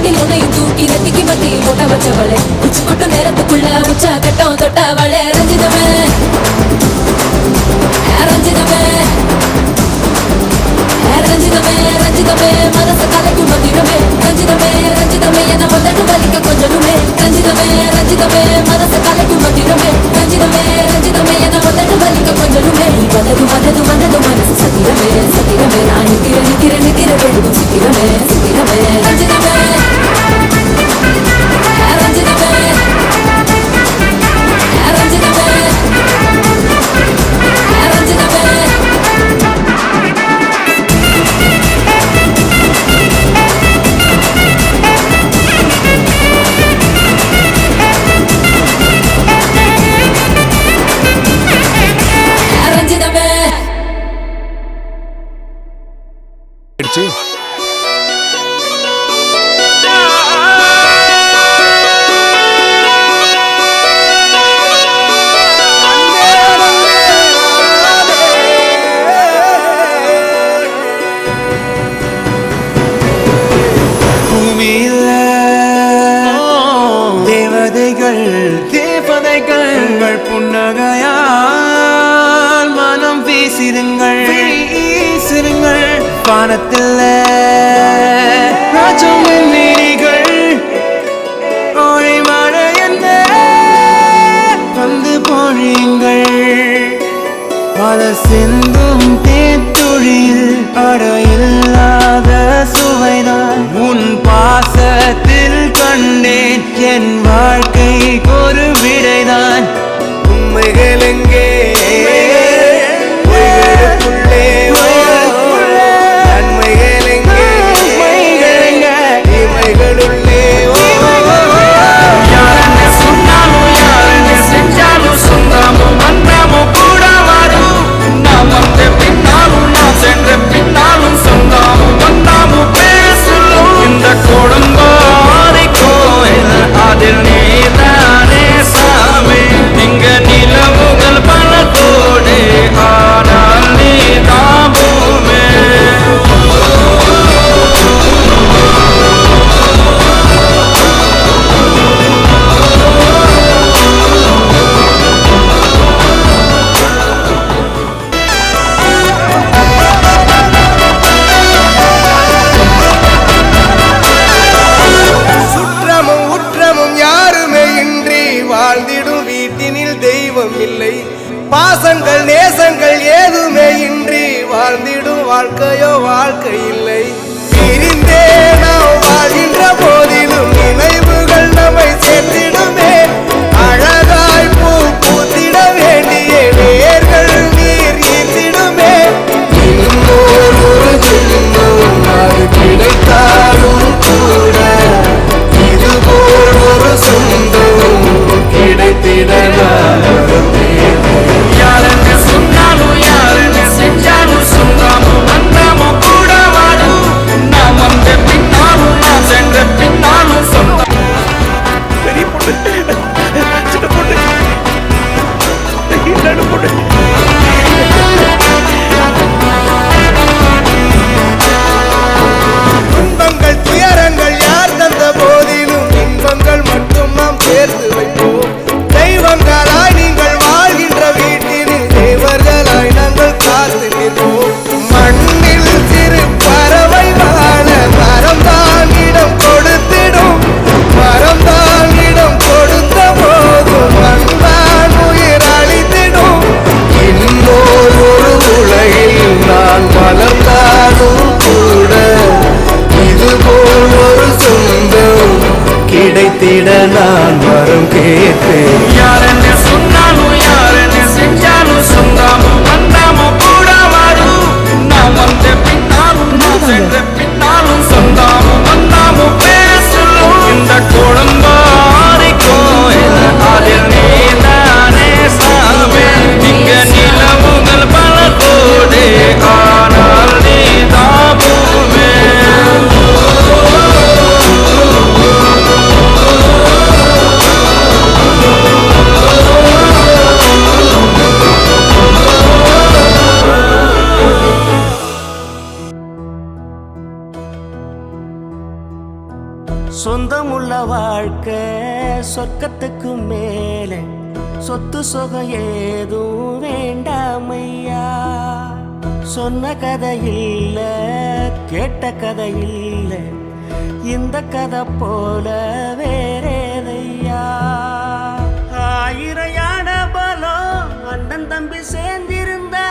தொட்டில் உன்னையும் தூக்கி நெத்திக்கு மத்தியில் போட்ட வச்சவளே உச்சி கொட்டும் நேரத்துக்குள்ள உச்சா கட்டம் தொட்டவளே ரஞ்சிதமே ரஞ்சிதமே ரஞ்சிதமே ரஞ்சிதமே மனச கலைக்கும் மந்திரமே ரஞ்சிதமே ரஞ்சிதமே என வந்தட்டு வலிக்க கொஞ்சனுமே ரஞ்சிதமே ரஞ்சிதமே மனச கலைக்கும் மந்திரமே ரஞ்சிதமே ரஞ்சிதமே என வந்தட்டு வலிக்க கொஞ்சனுமே வந்தது வந்தது வந்தது மனசு சத்திரமே சத்திரமே நான் நிக்கிற வெடுக்கும் சித்திரமே சித்திரமே ரஞ்சிதமே ரஞ்சிதமே ரஞ்சிதமே ரஞ்சிதமே தேவதைகள் தேவதைகள் புன்னகையால் மனம் வீசிருங்கள் வானத்தில் ராஜமணிகள் கோழி மழை என்ன வந்து பொழியுங்கள் பல சிந்தும் தேத்துழியில் அடையில்லாத சுவைதான் உன் பாசத்தில் கண்டேன் என் வாழ்க்கை ஒரு விடைதான் உண்மைகள் எங்கே நன்மைகள் எங்கே இமைகளுள்ளே யாரென்ன சொன்னாலும் யாரென்ன செஞ்சாலும் சொந்தாமும் வந்தாமும் கூட வரும் நாம் வந்த பின்னாலும் நாம் சென்ற பின்னாலும் சொந்தாமும் வந்தாமும் பேசலும் இந்த கொடும்பாறை கோயில் அதில் நீதானே சாமி இங்க நிலவுகள் பல கோடி ஆனால் நீதாமுமே சுற்றமும் உற்றமும் யாருமே இன்றி வாழ்ந்திடும் வீட்டினில் தெய்வம் இல்லை பாசங்கள் நேசங்கள் ஏதுமே இன்றி வாழ்ந்திடும் வாழ்க்கையோ வாழ்க்கை இல்லை பிரிந்தே நாம் வாழ்கின்ற போதிலும் நினைவுகள் நம்மை சேர்த்திடுமே அழகாய் பூ பூத்திட வேண்டிய வேர்கள் நீர் ஈர்த்திடுமே இன்னொரு ஒரு ஜென்மம் அது கிடைத்தாலும் கூட இதுபோல் ஒரு சொந்தம் கிடைத்திட யாரென்ன சொன்னாலும் யாரென்ன செஞ்சாலும் சொந்தாமும் வந்தாமும் கூட வாடும் நாம் வந்த பின்னாலும் நாம் சென்ற பின்னாலும் சொந்தம் பெரிய பொண்ணு சின்ன பொண்ணு நடு பொண்ணு துன்பங்கள் துயரங்கள் யார் தந்த போதிலும் இன்பங்கள் மட்டும் நாம் சேர்த்து வைப்போம் தெய்வங்களாய் நீங்கள் வாழ்கின்ற வீட்டினில் தேவர்களாய் நாங்கள் காத்து நிற்போம் மண்ணில் சிறு பறவை வாழ மரம்தான் இடம் கொடுத்திடும் மரம்தான் இடம் கொடுத்த போதும் மண்தான் உயிர் அளித்திடும் இன்னொரு ஒரு உலகில் நான் வளர்ந்தாலும் கூட இதுபோல் ஒரு சொந்தம் கிடைத்திட நான் வரம் கேட்பேன் யாரென்ன சொன்னாலும் யாரென்ன செஞ்சாலும் சொந்தாமும் வந்தாமும் கூட வரும் நாம் வந்த பின்னாலும் நாம் சென்ற பின்னாலும் சொந்தாமும் வந்தாமும் பேசலும் இந்த கொடும்பாறை கோயில் அதில் நீதானே சாமி இங்க நிலவுகள் பல கோடி ஆனால் நீதாமுமே சொந்தமுள்ள வாழ்க்கை சொர்க்கத்துக்கு மேலே சொத்து சுகம் ஏதும் வேண்டாமையா சொன்ன கதை இல்ல கேட்ட கதை இல்ல இந்த கதை போல வேறேதையா ஆயிரம் யானை பலம் அண்ணன் தம்பி சேர்ந்திருந்தா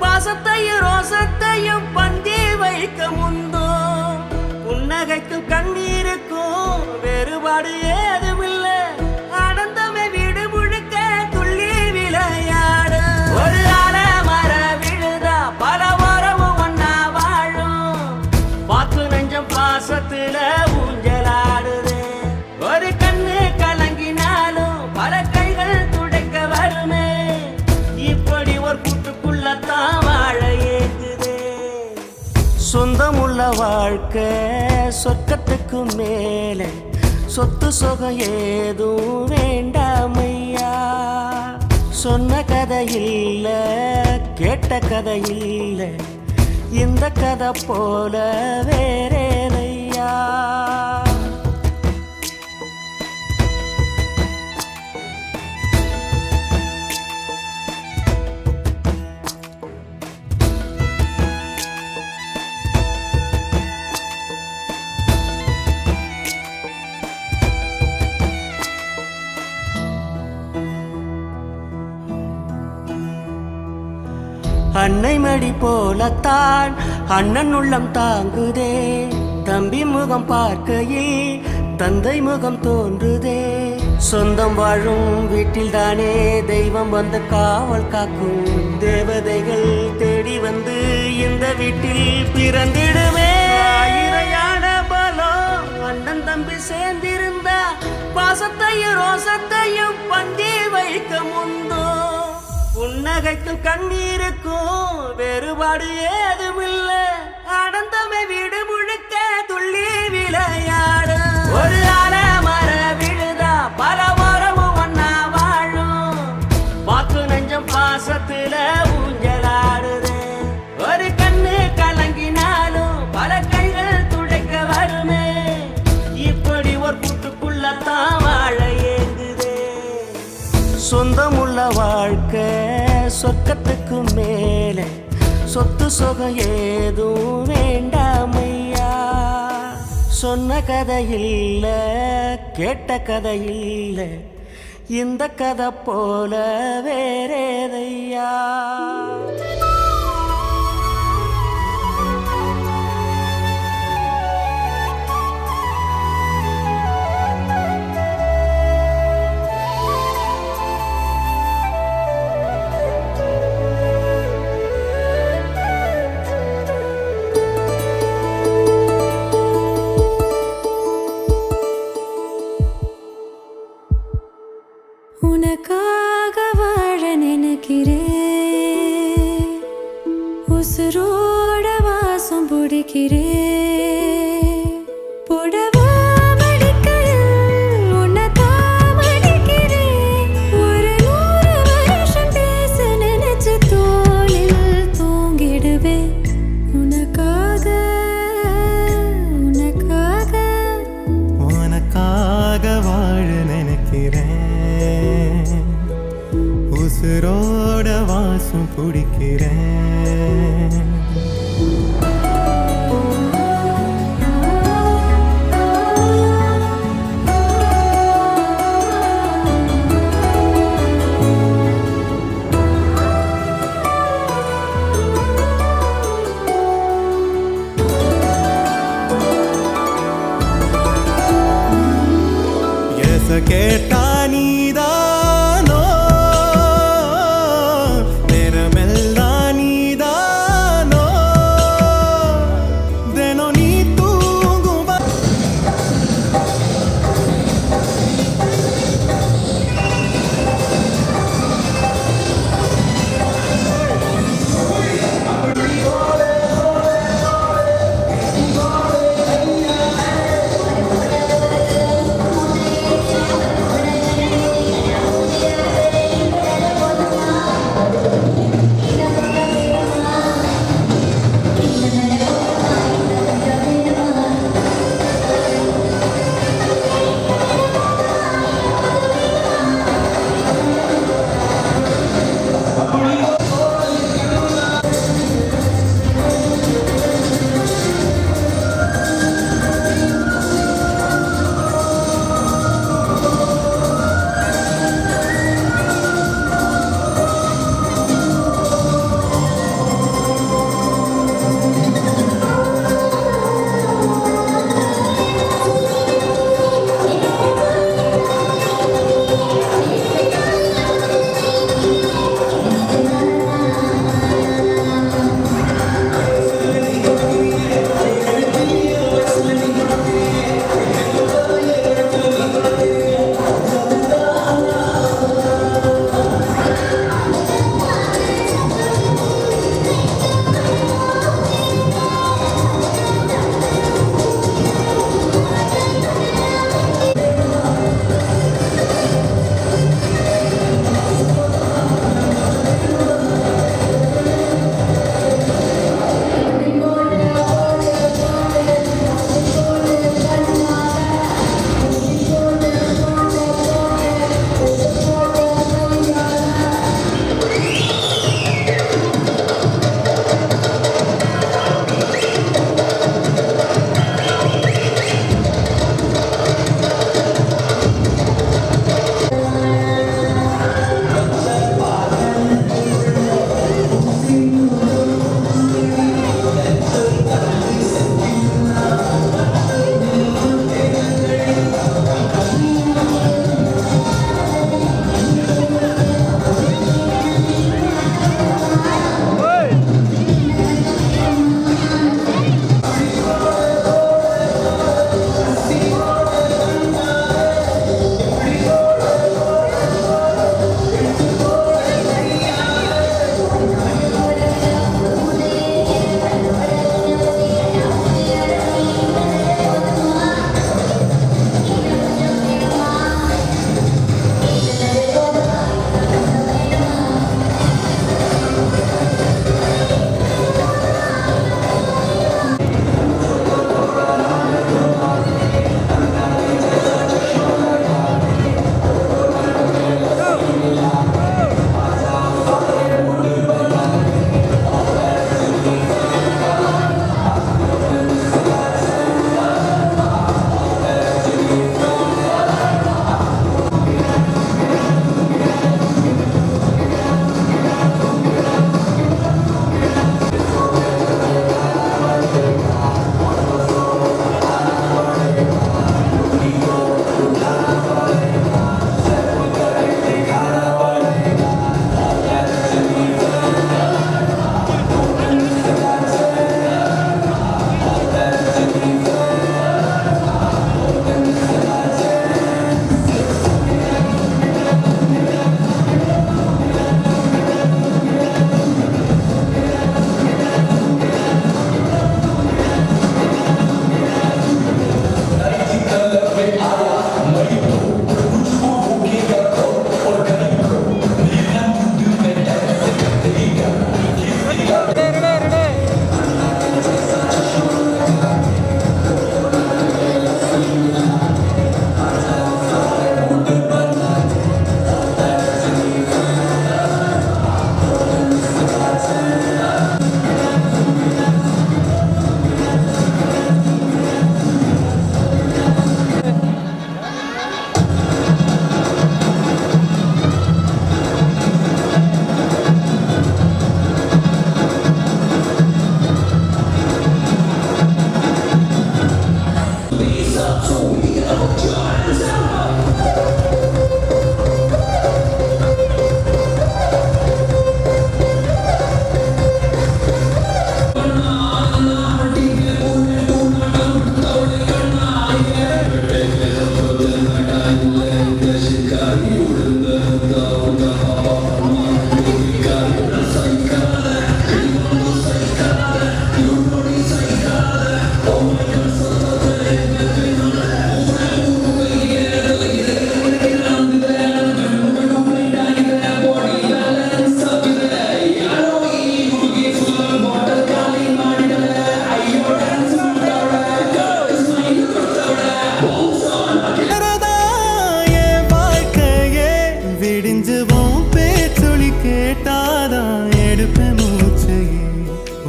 பாசத்தையும் ரோசத்தையும் பந்தி வைக்க முந்தோ புன்னகைக்கும் கண்ணீருக்கும் வேறுபாடு ஏதுமில்லை ஆனந்தமே வீடு முழுக்க துள்ளி விளையாடு ஒரு மர விழுதா பல உறவும் ஒன்னா வாழும் வாக்கு நெஞ்சம் பாசத்துல ஊஞ்சலாடுது ஒரு கண்ணு கலங்கினாலும் பல கைகள் துடைக்க வருமே இப்படி ஒரு கூட்டுக்குள்ளத்தான் வாழ ஏங்குது சொந்தமுள்ள வாழ்க்கை சொர்க்கத்துக்கு மேலே சொத்து சுகம் ஏதும் வேண்டாமையா சொன்ன கதை இல்ல கேட்ட கதை இல்ல இந்த கதை போல வேறேதையா அன்னை மடி போலத்தான் அண்ணன் உள்ளம் தாங்குதே தம்பி முகம் பார்க்கையில் தந்தை முகம் தோன்றுதே சொந்தம் வாழும் வீட்டில் தானே தெய்வம் வந்து காவல் காக்கும் தேவதைகள் தேடி வந்து இந்த வீட்டில் பிறந்திடுமே ஆயிரையான பலம் அண்ணன் தம்பி சேர்ந்திருந்தா பாசத்தையும் ரோசத்தையும் பந்தி வைக்க முந்தோ புன்னகைக்கும் கண்ணீருக்கும் வேறுபாடு ஏதுமில்லை ஆனந்தமே வீடு முழுக்க துள்ளி விளையாடு ஒரு மர விழுதா பல உறவும் ஒன்னா வாழும் வாக்கு நெஞ்சம் பாசத்துல ஊஞ்சலாடுது ஒரு கண்ணு கலங்கினாலும் பல கைகள் துடைக்க வருமே இப்படி ஒரு கூட்டுக்குள்ளத்தான் வாழ ஏங்குது சொந்தமுள்ள வாழ்க்கை சொர்க்கத்துக்கு மேலே சொத்து சுகம் ஏதும் வேண்டாமையா சொன்ன கதை இல்ல கேட்ட கதை இல்ல இந்த கதை போல வேறேதையா உனக்காக வாழ நினைக்கிறேன் உசுரோட வாசம் பிடிக்கிறேன் புடவா மடிக்கையில் உனதான் மடிக்கிறேன் ஒரு 100 வருஷம் பேச நினைச்சு தோளில் தூங்கிடுவேன் உனக்காக உனக்காக உனக்காக வாழ நினைக்கிறேன் உசுரோட வாசம் பிடிக்கிறேன் கேட்டா நீதானோ நேரமெல்லாம் நீதானோ தினம் நீ தூங்கும்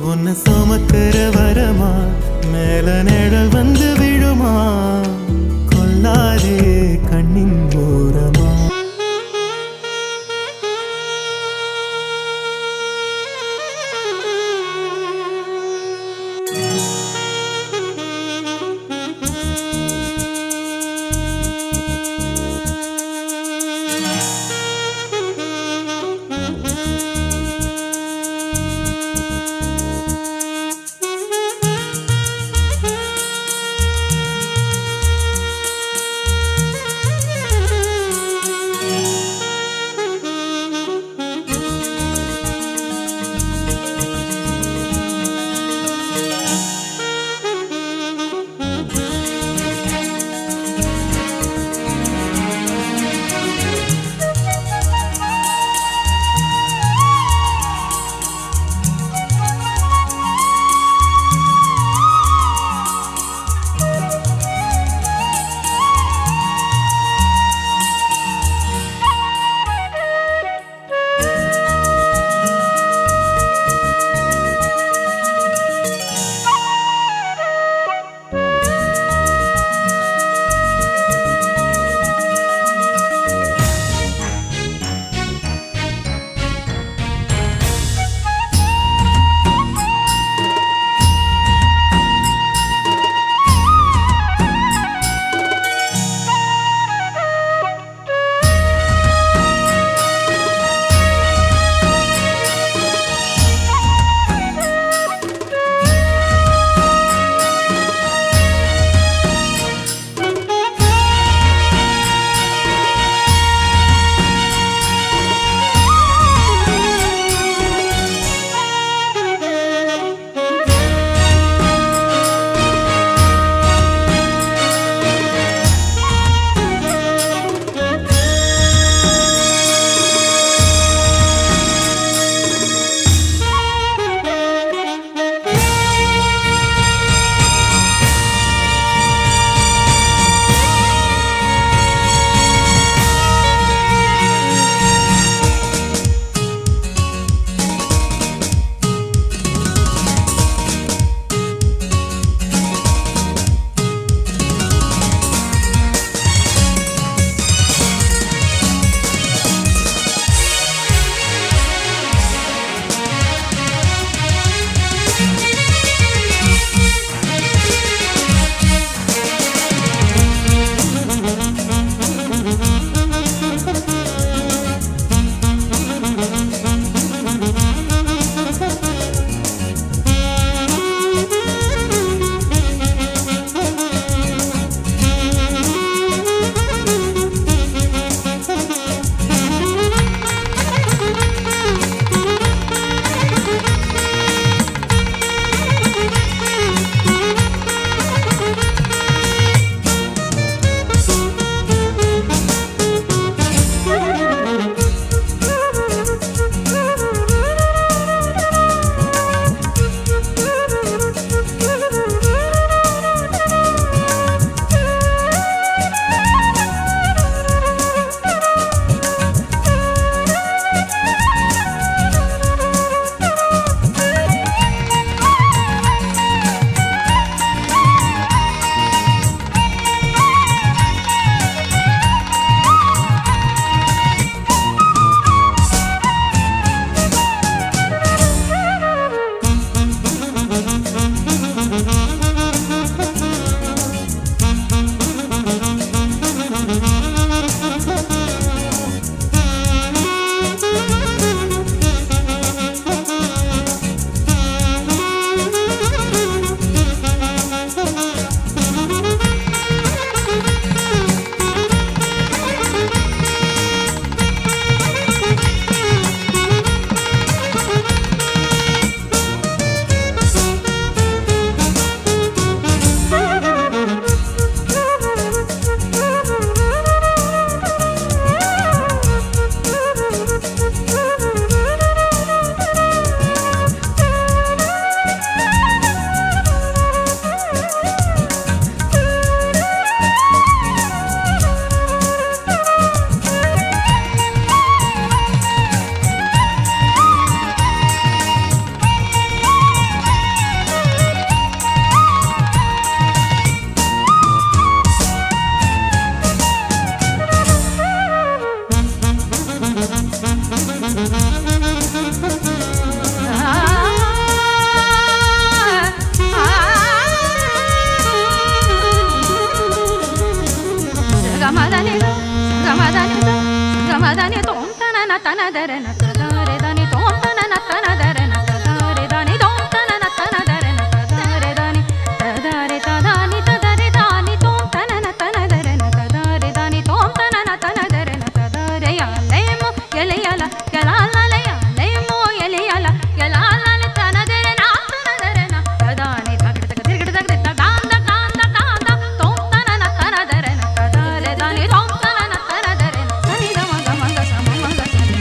உன்னை சுமக்கிற வரமா மேல நிழல் வந்து விழுமா கொல்லாதே கண்ணின் ஓரமா ತನದರನ ತದಾರೆ ದಾನಿ ತೋಂ ತನನ ತನದರನ ತದಾರೆ ದಾನಿ ತೋಂ ತನನ ತನದರನ ತದಾರೆ ದಾನಿ ತದಾರೆ ತದಾನಿ ತದರೆ ದಾನಿ ತೋಂ ತನನ ತನದರನ ತದಾರೆ ದಾನಿ ತೋಂ ತನನ ತನದರನ ತದಾರೆ ಯಾಲೇಮು ಎಲೆಯಲ ಯಲಾಲಯ ಲೇಮು ಎಲೆಯಲ ಯಲಾಲಲ ತನದರನ ತನದರನ ತದಾನಿ ತಗಡ ತಿರುಗಡ ತಗಡ ದಾಂದ ದಾಂದ ದಾಂದ ತೋಂ ತನನ ತನದರನ ತದಾರೆ ದಾನಿ ತೋಂ ತನನ ತನದರನ ಸನಿ ಗಮ ಗಮ ಗ ಸಮ ಮಗ ಸನಿ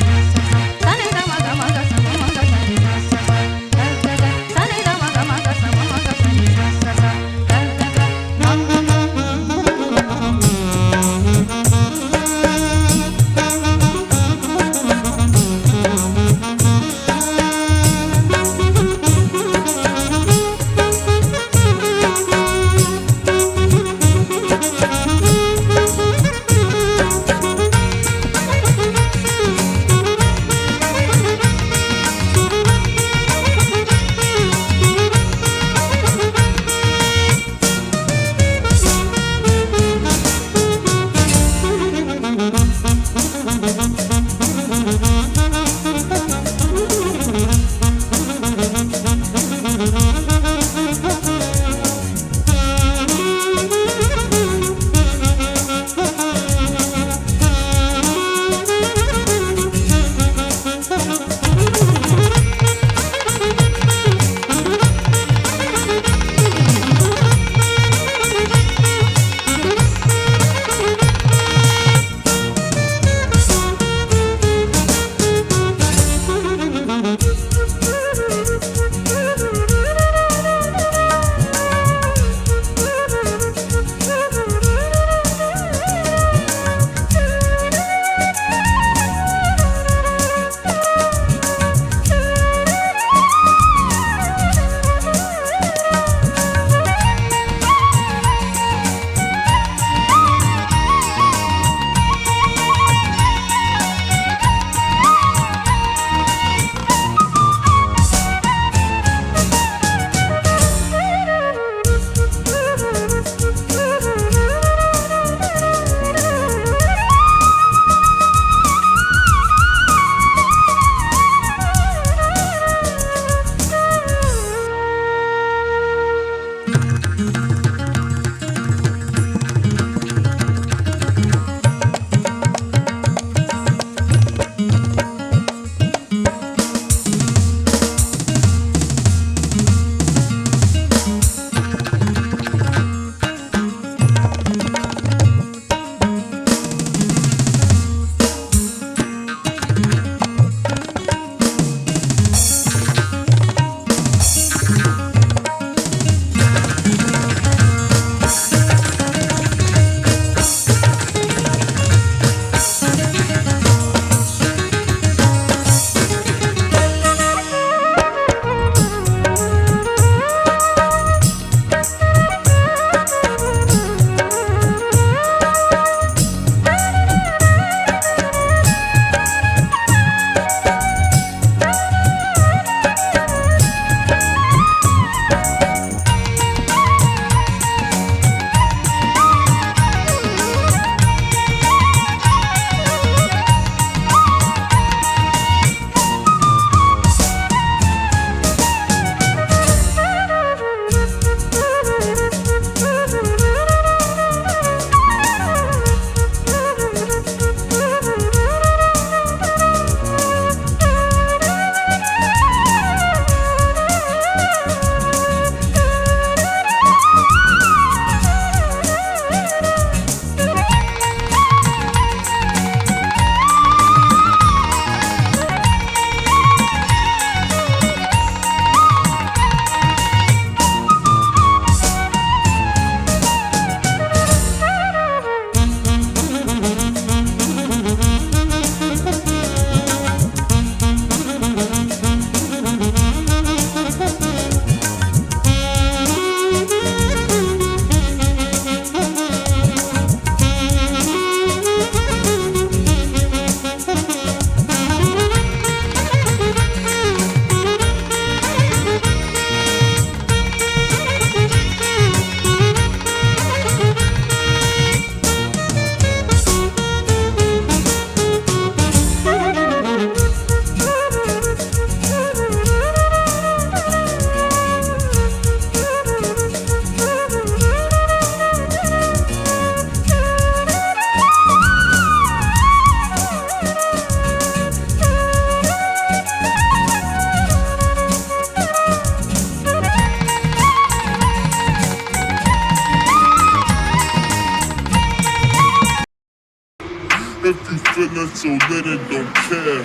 her so little, don't care.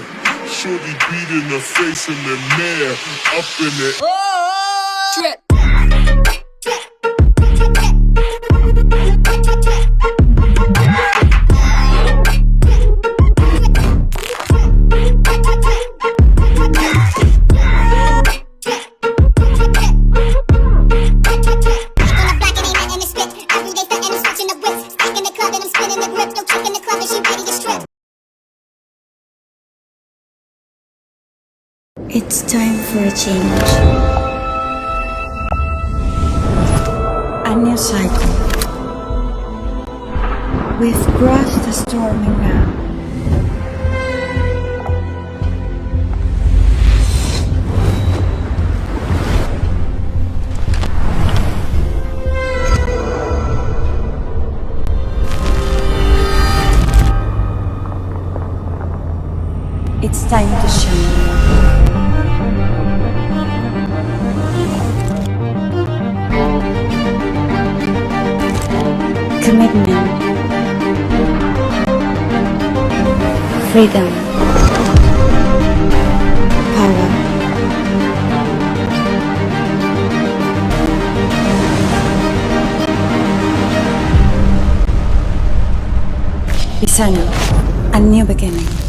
Shorty beating her face in the mirror, up in the Trip. It's time for a change. A new cycle. We've crossed the stormy ground. It's time to shine. Commitment, freedom, power. Pisano, a new beginning.